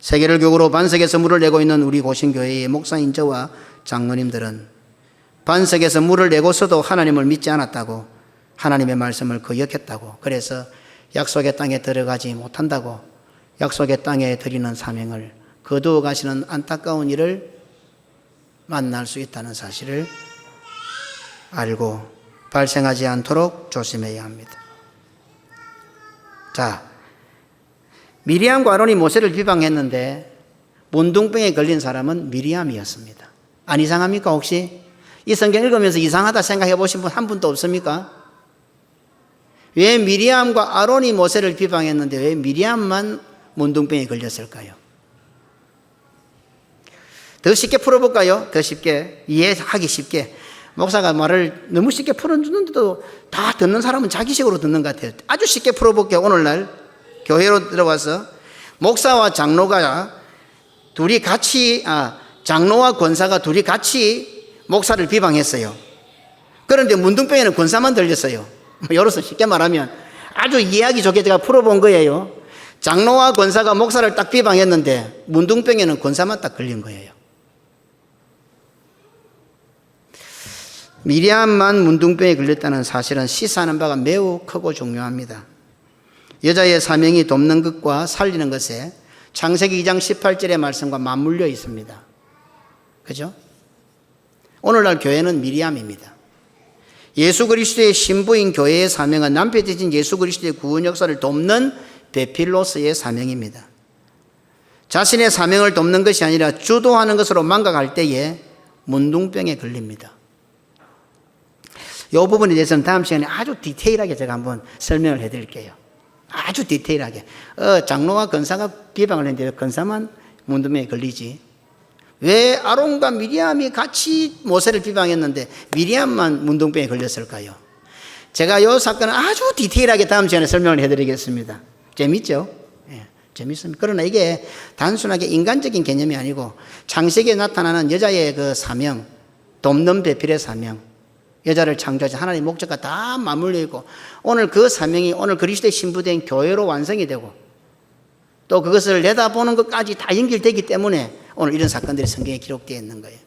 세계를 교구로 반석에서 물을 내고 있는 우리 고신교회의 목사인 저와 장로님들은 반석에서 물을 내고서도 하나님을 믿지 않았다고, 하나님의 말씀을 거역했다고, 그래서 약속의 땅에 들어가지 못한다고 약속의 땅에 드리는 사명을 거두어 가시는 안타까운 일을 만날 수 있다는 사실을 알고 발생하지 않도록 조심해야 합니다. 자, 미리암과 아론이 모세를 비방했는데 문둥병에 걸린 사람은 미리암이었습니다. 안 이상합니까 혹시? 이 성경 읽으면서 이상하다 생각해 보신 분 한 분도 없습니까? 왜 미리암과 아론이 모세를 비방했는데 왜 미리암만 문둥병에 걸렸을까요? 더 쉽게 풀어볼까요? 더 쉽게, 이해하기 쉽게. 목사가 말을 너무 쉽게 풀어주는데도 다 듣는 사람은 자기식으로 듣는 것 같아요. 아주 쉽게 풀어볼게요. 오늘날 교회로 들어와서 목사와 장로가 둘이 같이, 장로와 권사가 둘이 같이 목사를 비방했어요. 그런데 문둥병에는 권사만 들렸어요. 여로서 쉽게 말하면 아주 이해하기 좋게 제가 풀어본 거예요. 장로와 권사가 목사를 딱 비방했는데 문둥병에는 권사만 딱 걸린 거예요. 미리암만 문둥병에 걸렸다는 사실은 시사하는 바가 매우 크고 중요합니다. 여자의 사명이 돕는 것과 살리는 것에 창세기 2장 18절의 말씀과 맞물려 있습니다. 그죠? 오늘날 교회는 미리암입니다. 예수 그리스도의 신부인 교회의 사명은 남편 되신 예수 그리스도의 구원 역사를 돕는 베필로스의 사명입니다. 자신의 사명을 돕는 것이 아니라 주도하는 것으로 망각할 때에 문둥병에 걸립니다. 이 부분에 대해서는 다음 시간에 아주 디테일하게 제가 한번 설명을 해드릴게요. 아주 디테일하게. 장로와 권사가 비방을 했는데 왜 권사만 문둥병에 걸리지? 왜 아론과 미리암이 같이 모세를 비방했는데 미리암만 문둥병에 걸렸을까요? 제가 이 사건을 아주 디테일하게 다음 시간에 설명을 해드리겠습니다. 재밌죠? 예, 재밌습니다. 그러나 이게 단순하게 인간적인 개념이 아니고 창세기에 나타나는 여자의 그 사명, 돕는 배필의 사명, 여자를 창조하신 하나님의 목적과 다 맞물려 있고 오늘 그 사명이 오늘 그리스도의 신부된 교회로 완성이 되고 또 그것을 내다보는 것까지 다 연결되기 때문에 오늘 이런 사건들이 성경에 기록되어 있는 거예요.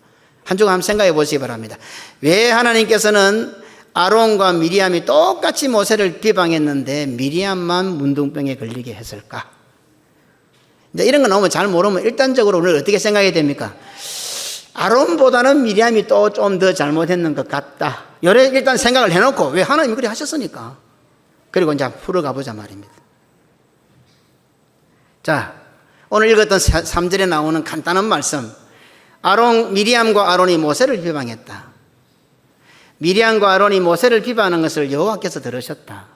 한 주간 한번 생각해 보시기 바랍니다. 왜 하나님께서는 아론과 미리암이 똑같이 모세를 비방했는데 미리암만 문둥병에 걸리게 했을까? 이런 거 나오면 잘 모르면 일단적으로 오늘 어떻게 생각해야 됩니까? 아론보다는 미리암이 또 좀 더 잘못했는 것 같다. 요래 일단 생각을 해놓고 왜 하나님이 그렇게 하셨으니까. 그리고 이제 풀어가 보자 말입니다. 자, 오늘 읽었던 3절에 나오는 간단한 말씀. 미리암과 아론이 모세를 비방했다. 미리암과 아론이 모세를 비방하는 것을 여호와께서 들으셨다.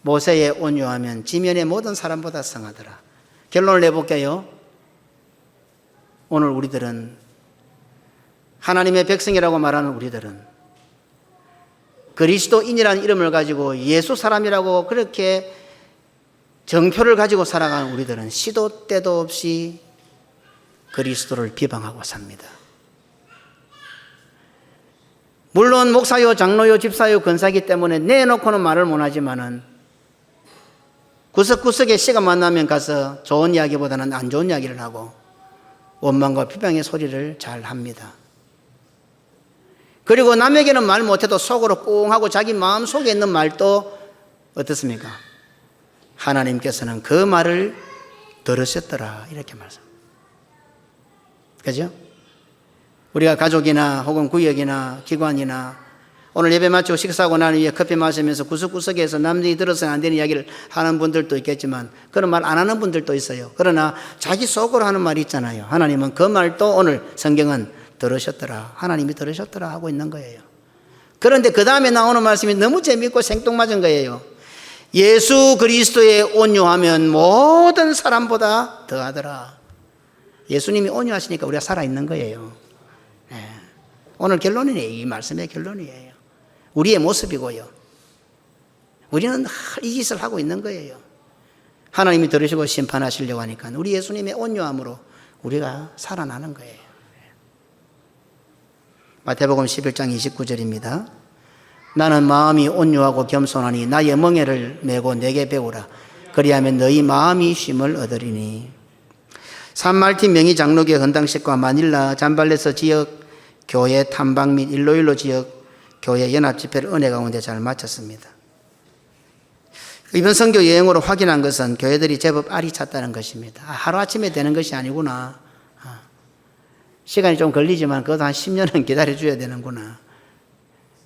모세의 온유하면 지면의 모든 사람보다 성하더라. 결론을 내볼게요. 오늘 우리들은 하나님의 백성이라고 말하는 우리들은 그리스도인이라는 이름을 가지고 예수 사람이라고 그렇게 정표를 가지고 살아가는 우리들은 시도 때도 없이 그리스도를 비방하고 삽니다. 물론 목사요, 장로요, 집사요, 권사이기 때문에 내놓고는 말을 못하지만은 구석구석에 시간 만나면 가서 좋은 이야기보다는 안 좋은 이야기를 하고 원망과 비방의 소리를 잘 합니다. 그리고 남에게는 말 못해도 속으로 꽁 하고 자기 마음속에 있는 말도 어떻습니까? 하나님께서는 그 말을 들으셨더라 이렇게 말씀합니다. 그죠? 우리가 가족이나 혹은 구역이나 기관이나 오늘 예배 마치고 식사하고 난 후에 커피 마시면서 구석구석에서 남들이 들어서는 안 되는 이야기를 하는 분들도 있겠지만 그런 말 안 하는 분들도 있어요. 그러나 자기 속으로 하는 말이 있잖아요. 하나님은 그 말도 오늘 성경은 들으셨더라. 하나님이 들으셨더라 하고 있는 거예요. 그런데 그 다음에 나오는 말씀이 너무 재밌고 생뚱맞은 거예요. 예수 그리스도의 온유하면 모든 사람보다 더하더라. 예수님이 온유하시니까 우리가 살아있는 거예요. 네. 오늘 결론이에요. 이 말씀의 결론이에요. 우리의 모습이고요. 우리는 이 짓을 하고 있는 거예요. 하나님이 들으시고 심판하시려고 하니까 우리 예수님의 온유함으로 우리가 살아나는 거예요. 마태복음 11장 29절입니다. 나는 마음이 온유하고 겸손하니 나의 멍에를 메고 내게 배우라. 그리하면 너희 마음이 쉼을 얻으리니. 산말틴 명의 장로교회 헌당식과 마닐라 잠발레스 지역 교회 탐방 및 일로일로 지역 교회 연합집회를 은혜 가운데 잘 마쳤습니다. 이번 선교 여행으로 확인한 것은 교회들이 제법 알이 찼다는 것입니다. 하루아침에 되는 것이 아니구나. 시간이 좀 걸리지만 그것도 한 10년은 기다려줘야 되는구나.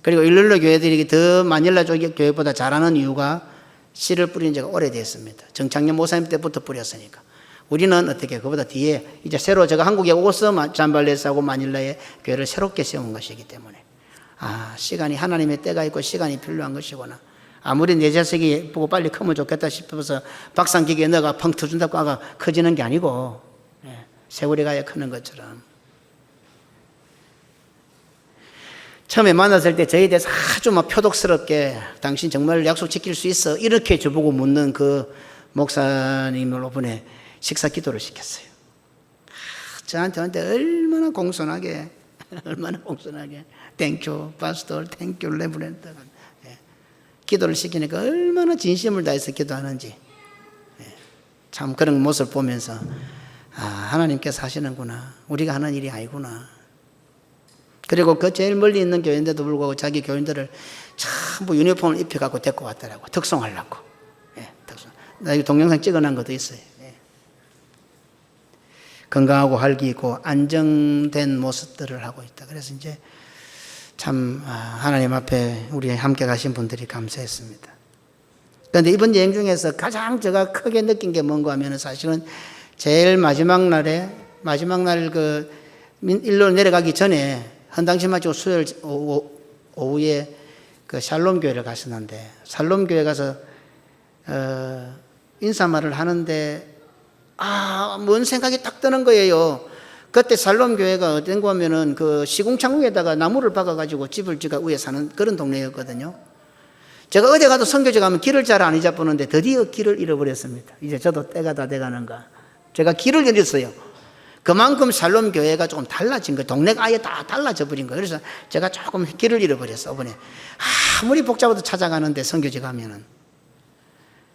그리고 일룰로 교회들이 더 마닐라 쪽 교회보다 잘하는 이유가 씨를 뿌린 지가 오래됐습니다. 정창년 목사님 때부터 뿌렸으니까. 우리는 어떻게 그보다 뒤에 이제 새로 제가 한국에 오서 잠발레스하고 마닐라에 교회를 새롭게 세운 것이기 때문에 시간이 하나님의 때가 있고 시간이 필요한 것이구나. 아무리 내 자식이 보고 빨리 크면 좋겠다 싶어서 박상기계에 넣어가 펑 터준다고 아가 커지는 게 아니고 세월이 가야 크는 것처럼. 처음에 만났을 때 저에 대해서 아주 막 표독스럽게 당신 정말 약속 지킬 수 있어? 이렇게 저보고 묻는 그 목사님을 이번에 식사 기도를 시켰어요. 저한테 얼마나 공손하게 땡큐 파스tor, 땡큐 레브렌트 기도를 시키니까 얼마나 진심을 다해서 기도하는지 참 그런 모습을 보면서 하나님께서 하시는구나. 우리가 하는 일이 아니구나. 그리고 그 제일 멀리 있는 교회인데도 불구하고 자기 교인들을 전부 유니폼을 입혀갖고 데리고 왔더라고. 특송하려고. 특송. 나 이 동영상 찍어놓은 것도 있어요. 건강하고 활기 있고 안정된 모습들을 하고 있다. 그래서 이제 참 하나님 앞에 우리 함께 가신 분들이 감사했습니다. 그런데 이번 여행 중에서 가장 제가 크게 느낀 게 뭔가 하면 사실은 제일 마지막 날 그 일로 내려가기 전에 헌당식 마치고 수요일 오후에 그 샬롬 교회를 갔었는데 샬롬 교회 가서 인사말을 하는데 뭔 생각이 딱 드는 거예요. 그때 샬롬 교회가 어떤 거면은 그 시궁창 위에다가 나무를 박아가지고 집을 지가 위에 사는 그런 동네였거든요. 제가 어디 가도 선교지 가면 길을 잘 안 잊어보는데 드디어 길을 잃어버렸습니다. 이제 저도 때가 다 돼가는가. 제가 길을 잃었어요. 그만큼 샬롬 교회가 조금 달라진 거예요. 동네가 아예 다 달라져 버린 거예요. 그래서 제가 조금 길을 잃어버렸어. 이번에 아무리 복잡해도 찾아가는데 선교지 가면은.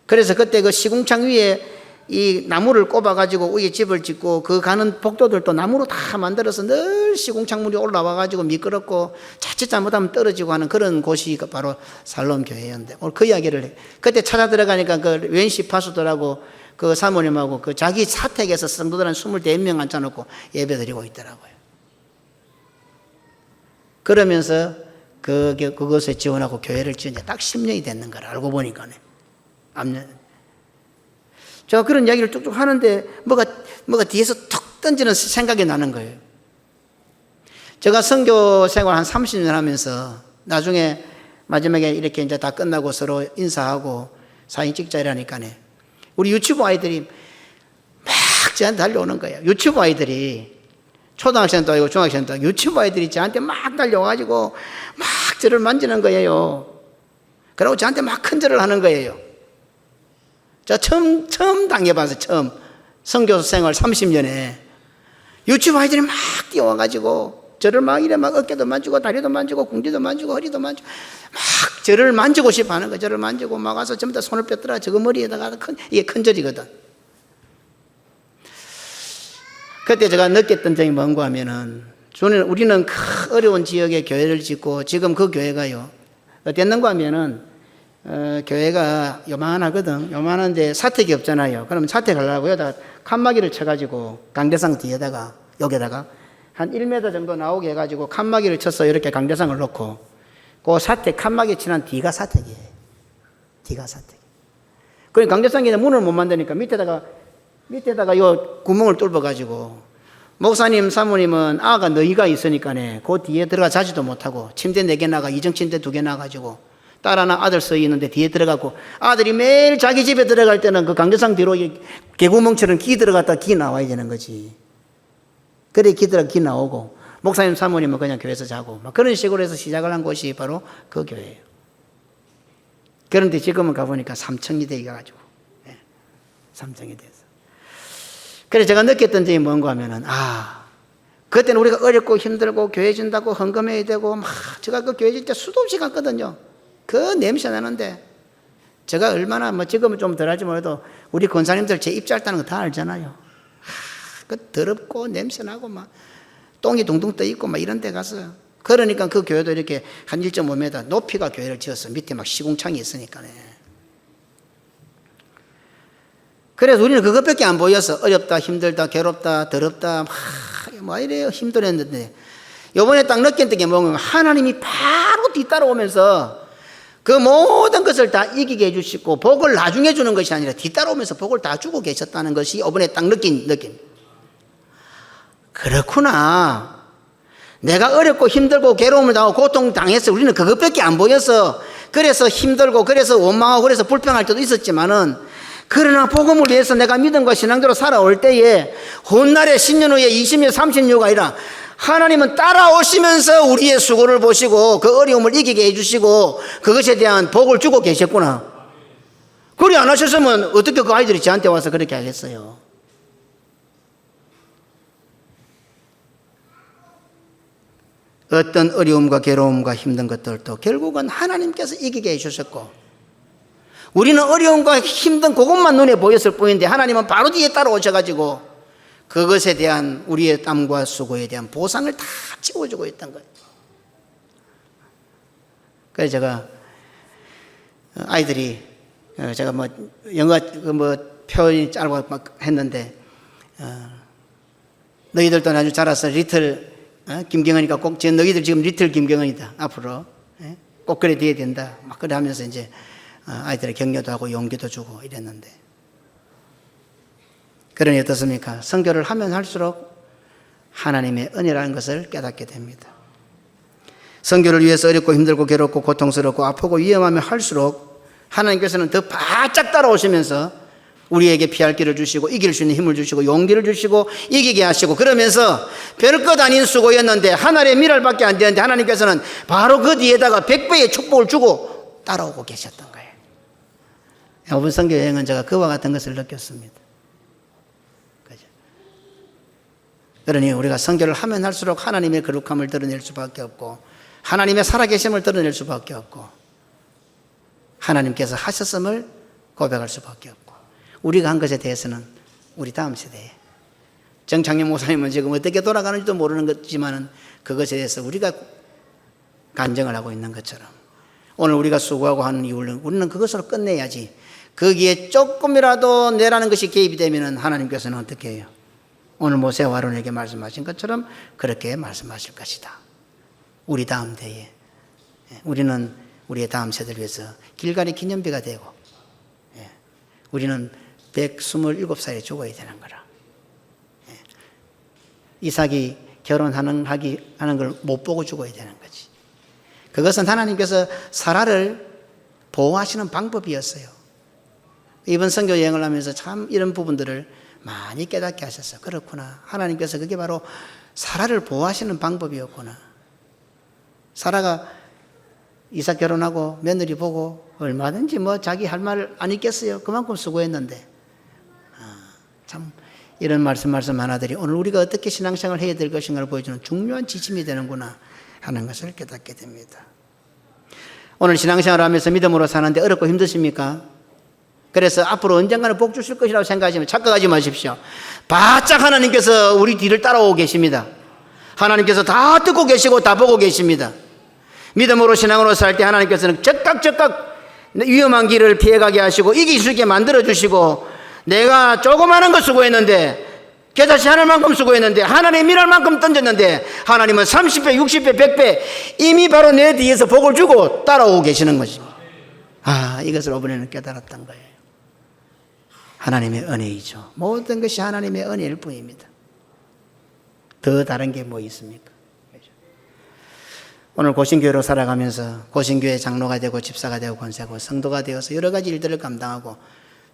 그래서 그때 그 시궁창 위에 이 나무를 꼽아가지고 위에 집을 짓고 그 가는 복도들도 나무로 다 만들어서 늘 시궁창물이 올라와가지고 미끄럽고 자칫 잘못하면 떨어지고 하는 그런 곳이 바로 샬롬 교회였는데 오늘 그 이야기를 그때 찾아 들어가니까 그 웬시 파수들하고 그 사모님하고 그 자기 사택에서 성도들 한 24명 앉혀놓고 예배 드리고 있더라고요. 그러면서 그것에 지원하고 교회를 지은 지 딱 10년이 됐는 걸 알고 보니까네. 제가 그런 이야기를 쭉쭉 하는데 뭐가 뒤에서 툭 던지는 생각이 나는 거예요. 제가 선교 생활 한 30년 하면서 나중에 마지막에 이렇게 이제 다 끝나고 서로 인사하고 사진 찍자 이러니까네. 우리 유치부 아이들이 막 저한테 달려오는 거예요. 유치부 아이들이 초등학생도 아니고 중학생도 아니고 유치부 아이들이 저한테 막 달려와가지고 막 저를 만지는 거예요. 그리고 저한테 막 큰절을 하는 거예요. 저 처음 당해봐서 처음 선교 생활 30년에 유치부 아이들이 막 뛰어와가지고 저를 막 이래 막 어깨도 만지고 다리도 만지고 궁디도 만지고 허리도 만지고 막 저를 만지고 싶어 하는 거예요. 저를 만지고 막 와서 전부 다 손을 뺐더라. 저거 머리에다가 이게 큰절이거든. 그때 제가 느꼈던 점이 뭔가 하면은 우리는 어려운 지역에 교회를 짓고 지금 그 교회가요 어땠는가 하면은 교회가 요만하거든. 요만한데 사택이 없잖아요. 그러면 사택하려고 여기다가 칸막이를 쳐가지고 강대상 뒤에다가 여기다가 한 1m 정도 나오게 해가지고 칸막이를 쳐서 이렇게 강대상을 놓고 그 사택 칸막이 치는 뒤가 사택이에요. 뒤가 사택. 그러니까 강대상에 문을 못 만드니까 밑에다가 요 구멍을 뚫어가지고 목사님 사모님은 아가 너희가 있으니까네 그 뒤에 들어가 자지도 못하고 침대 4개 나가 이정침대 2개 나가지고 딸 하나 아들 서 있는데 뒤에 들어가고 아들이 매일 자기 집에 들어갈 때는 그 강대상 뒤로 개구멍처럼 기 들어갔다 기 나와야 되는 거지. 그래 기 들어가 기 나오고 목사님 사모님은 그냥 교회에서 자고 막 그런 식으로 해서 시작을 한 곳이 바로 그 교회예요. 그런데 지금은 가보니까 3층이 되어가지고 3층이 돼서 그래서 제가 느꼈던 점이 뭔가 하면은 그때는 우리가 어렵고 힘들고 교회 준다고 헌금해야 되고 막 제가 그 교회 진짜 수도 없이 갔거든요. 그 냄새 나는데 제가 얼마나 지금은 좀 덜하지 몰라도 우리 권사님들 제 입잘다는 거 다 알잖아요. 그 더럽고 냄새 나고 막 똥이 둥둥 떠 있고 막 이런 데 가서 그러니까 그 교회도 이렇게 한 1.5m 높이가 교회를 지었어. 밑에 막 시궁창이 있으니까네. 그래서 우리는 그것밖에 안 보여서 어렵다 힘들다 괴롭다 더럽다 막 이래요 힘들었는데 요번에 딱 느꼈던 게 뭔가 하나님이 바로 뒤따라오면서 그 모든 것을 다 이기게 해주시고 복을 나중에 주는 것이 아니라 뒤따라오면서 복을 다 주고 계셨다는 것이 이번에 딱 느낀 느낌. 그렇구나. 내가 어렵고 힘들고 괴로움을 당하고 고통당해서 우리는 그것밖에 안 보여서 그래서 힘들고 그래서 원망하고 그래서 불평할 때도 있었지만은 그러나 복음을 위해서 내가 믿음과 신앙대로 살아올 때에 훗날에 10년 후에 20년 30년가 아니라 하나님은 따라오시면서 우리의 수고를 보시고 그 어려움을 이기게 해주시고 그것에 대한 복을 주고 계셨구나. 그리 안 하셨으면 어떻게 그 아이들이 저한테 와서 그렇게 하겠어요. 어떤 어려움과 괴로움과 힘든 것들도 결국은 하나님께서 이기게 해주셨고 우리는 어려움과 힘든 그것만 눈에 보였을 뿐인데 하나님은 바로 뒤에 따라오셔가지고 그것에 대한 우리의 땀과 수고에 대한 보상을 다 채워주고 있던 거예요. 그래서 제가 아이들이 제가 뭐 영어 뭐 표현이 짧고 막 했는데 너희들도 나중에 자라서 리틀 김경은이가 꼭 너희들 지금 리틀 김경은이다 앞으로 꼭 그래 돼야 된다 막 그래 하면서 이제 아이들의 격려도 하고 용기도 주고 이랬는데 그러니 어떻습니까? 선교를 하면 할수록 하나님의 은혜라는 것을 깨닫게 됩니다. 선교를 위해서 어렵고 힘들고 괴롭고 고통스럽고 아프고 위험하면 할수록 하나님께서는 더 바짝 따라오시면서 우리에게 피할 길을 주시고 이길 수 있는 힘을 주시고 용기를 주시고 이기게 하시고 그러면서 별것 아닌 수고였는데 하나님의 미랄밖에 안 되는데 하나님께서는 바로 그 뒤에다가 100배의 축복을 주고 따라오고 계셨던 거예요. 이번 선교 여행은 제가 그와 같은 것을 느꼈습니다. 그러니 우리가 선교를 하면 할수록 하나님의 거룩함을 드러낼 수밖에 없고 하나님의 살아계심을 드러낼 수밖에 없고 하나님께서 하셨음을 고백할 수밖에 없고 우리가 한 것에 대해서는 우리 다음 세대에 정창영 목사님은 지금 어떻게 돌아가는지도 모르는 거지만은 그것에 대해서 우리가 간증을 하고 있는 것처럼 오늘 우리가 수고하고 하는 이유는 우리는 그것으로 끝내야지 거기에 조금이라도 내라는 것이 개입이 되면은 하나님께서는 어떻게 해요? 오늘 모세와 아론에게 말씀하신 것처럼 그렇게 말씀하실 것이다. 우리 다음 대에 우리는 우리의 다음 세대를 위해서 길갈이 기념비가 되고 우리는 127살에 죽어야 되는 거라. 이삭이 결혼하는 걸 못 보고 죽어야 되는 거지. 그것은 하나님께서 사라를 보호하시는 방법이었어요. 이번 선교 여행을 하면서 참 이런 부분들을 많이 깨닫게 하셨어요. 그렇구나. 하나님께서 그게 바로 사라를 보호하시는 방법이었구나. 사라가 이삭 결혼하고 며느리 보고 얼마든지 뭐 자기 할 말 안 있겠어요. 그만큼 수고했는데 참 이런 말씀 하나들이 오늘 우리가 어떻게 신앙생활을 해야 될 것인가를 보여주는 중요한 지침이 되는구나 하는 것을 깨닫게 됩니다. 오늘 신앙생활을 하면서 믿음으로 사는데 어렵고 힘드십니까? 그래서 앞으로 언젠가는 복 주실 것이라고 생각하시면 착각하지 마십시오. 바짝 하나님께서 우리 뒤를 따라오고 계십니다. 하나님께서 다 듣고 계시고 다 보고 계십니다. 믿음으로 신앙으로 살 때 하나님께서는 즉각 위험한 길을 피해가게 하시고 이길 수 있게 만들어주시고 내가 조그마한 거 수고했는데 겨자씨 하늘 만큼 수고했는데 하나님의 미랄 만큼 던졌는데 하나님은 30배 60배 100배 이미 바로 내 뒤에서 복을 주고 따라오고 계시는 것입니다. 이것을 이번에는 깨달았던 거예요. 하나님의 은혜이죠. 모든 것이 하나님의 은혜일 뿐입니다. 더 다른 게 뭐 있습니까? 오늘 고신교회로 살아가면서 고신교회 장로가 되고 집사가 되고 권사고 성도가 되어서 여러 가지 일들을 감당하고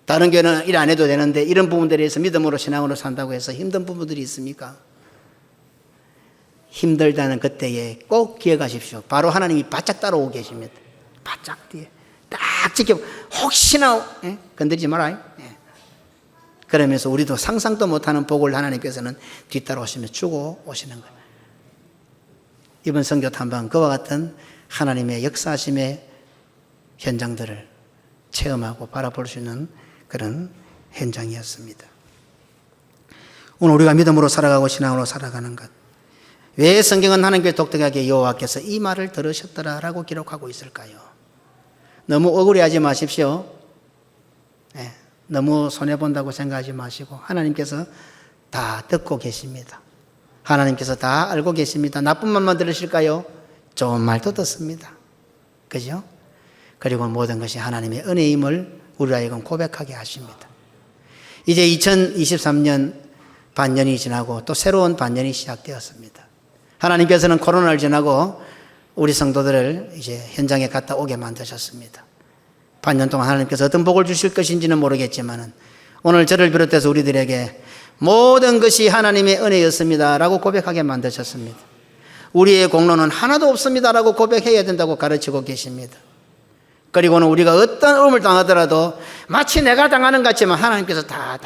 다른 교회는 일 안 해도 되는데 이런 부분들에 대해서 믿음으로 신앙으로 산다고 해서 힘든 부분들이 있습니까? 힘들다는 그때에 꼭 기억하십시오. 바로 하나님이 바짝 따라오고 계십니다. 바짝 뒤에 딱 지켜 혹시나 건드리지 말아요. 그러면서 우리도 상상도 못하는 복을 하나님께서는 뒤따라오시면서 주고 오시는 거예요. 이번 선교 탐방 그와 같은 하나님의 역사하심의 현장들을 체험하고 바라볼 수 있는 그런 현장이었습니다. 오늘 우리가 믿음으로 살아가고 신앙으로 살아가는 것, 왜 성경은 하나님께 독특하게 여호와께서 이 말을 들으셨더라라고 기록하고 있을까요? 너무 억울해하지 마십시오. 너무 손해본다고 생각하지 마시고 하나님께서 다 듣고 계십니다. 하나님께서 다 알고 계십니다. 나쁜 말만 들으실까요? 좋은 말도 듣습니다. 그죠? 그리고 모든 것이 하나님의 은혜임을 우리 하여금 고백하게 하십니다. 이제 2023년 반년이 지나고 또 새로운 반년이 시작되었습니다. 하나님께서는 코로나를 지나고 우리 성도들을 이제 현장에 갔다 오게 만드셨습니다. 반년 동안 하나님께서 어떤 복을 주실 것인지는 모르겠지만 오늘 저를 비롯해서 우리들에게 모든 것이 하나님의 은혜였습니다 라고 고백하게 만드셨습니다. 우리의 공로는 하나도 없습니다 라고 고백해야 된다고 가르치고 계십니다. 그리고는 우리가 어떤 어려움을 당하더라도 마치 내가 당하는 것 같지만 하나님께서 다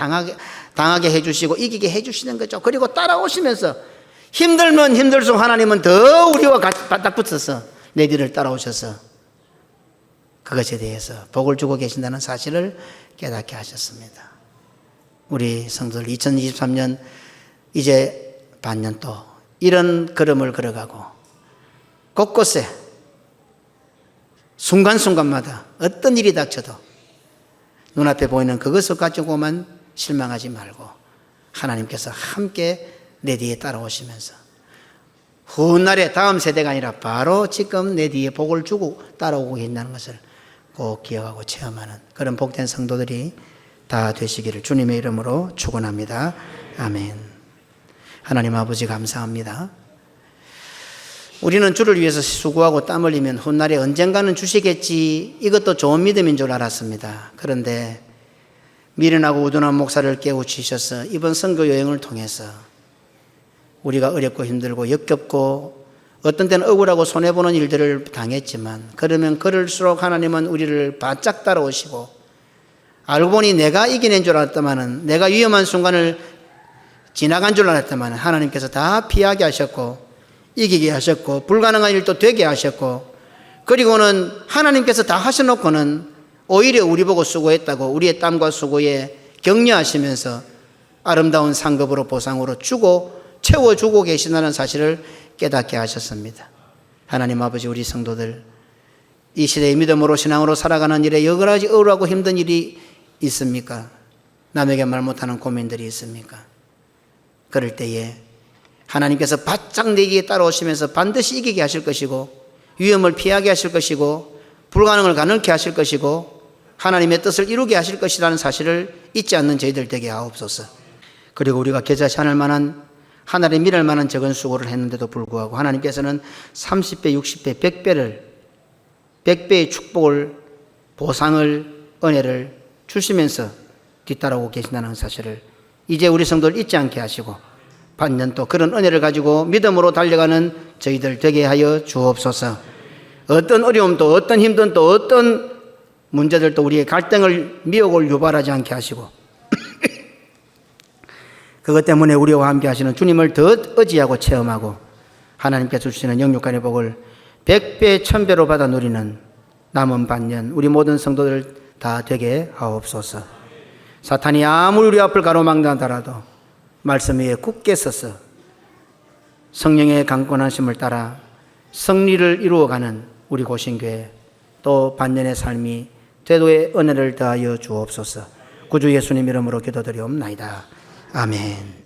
당하게 해주시고 이기게 해주시는 거죠. 그리고 따라오시면서 힘들면 힘들수록 하나님은 더 우리와 바닥 붙어서 내 뒤를 따라오셔서 그것에 대해서 복을 주고 계신다는 사실을 깨닫게 하셨습니다. 우리 성도들 2023년 이제 반년 또 이런 걸음을 걸어가고 곳곳에 순간순간마다 어떤 일이 닥쳐도 눈앞에 보이는 그것을 가지고만 실망하지 말고 하나님께서 함께 내 뒤에 따라오시면서 훗날에 다음 세대가 아니라 바로 지금 내 뒤에 복을 주고 따라오고 있다는 것을 꼭 기억하고 체험하는 그런 복된 성도들이 다 되시기를 주님의 이름으로 축원합니다. 아멘. 하나님 아버지 감사합니다. 우리는 주를 위해서 수고하고 땀 흘리면 훗날에 언젠가는 주시겠지 이것도 좋은 믿음인 줄 알았습니다. 그런데 미련하고 우둔한 목사를 깨우치셔서 이번 선교 여행을 통해서 우리가 어렵고 힘들고 역겹고 어떤 때는 억울하고 손해보는 일들을 당했지만 그러면 그럴수록 하나님은 우리를 바짝 따라오시고 알고 보니 내가 이겨낸 줄 알았더만은 내가 위험한 순간을 지나간 줄 알았더만 하나님께서 다 피하게 하셨고 이기게 하셨고 불가능한 일도 되게 하셨고 그리고는 하나님께서 다 하셔놓고는 오히려 우리 보고 수고했다고 우리의 땀과 수고에 격려하시면서 아름다운 상급으로 보상으로 주고 채워주고 계신다는 사실을 깨닫게 하셨습니다. 하나님 아버지 우리 성도들 이 시대의 믿음으로 신앙으로 살아가는 일에 여러 가지 억울하고 힘든 일이 있습니까? 남에게 말 못하는 고민들이 있습니까? 그럴 때에 하나님께서 바짝 내기에 따라오시면서 반드시 이기게 하실 것이고 위험을 피하게 하실 것이고 불가능을 가능케 하실 것이고 하나님의 뜻을 이루게 하실 것이라는 사실을 잊지 않는 저희들 되게 하옵소서. 그리고 우리가 겨자씨 않을 만한 하늘에 미랄 만한 적은 수고를 했는데도 불구하고 하나님께서는 30배, 60배, 100배의 축복을 보상을 은혜를 주시면서 뒤따라오고 계신다는 사실을 이제 우리 성도를 잊지 않게 하시고 반년 또 그런 은혜를 가지고 믿음으로 달려가는 저희들 되게 하여 주옵소서. 어떤 어려움도 어떤 힘든 또 어떤 문제들도 우리의 갈등을 미혹을 유발하지 않게 하시고 그것 때문에 우리와 함께 하시는 주님을 더 의지하고 체험하고 하나님께서 주시는 영육간의 복을 100배 1000배로 받아 누리는 남은 반년 우리 모든 성도들 다 되게 하옵소서. 사탄이 아무리 우리 앞을 가로막는다 하더라도 말씀 위에 굳게 서서 성령의 강권하심을 따라 승리를 이루어가는 우리 고신교회 또 반년의 삶이 되도의 은혜를 더하여 주옵소서. 구주 예수님 이름으로 기도드리옵나이다. 아멘.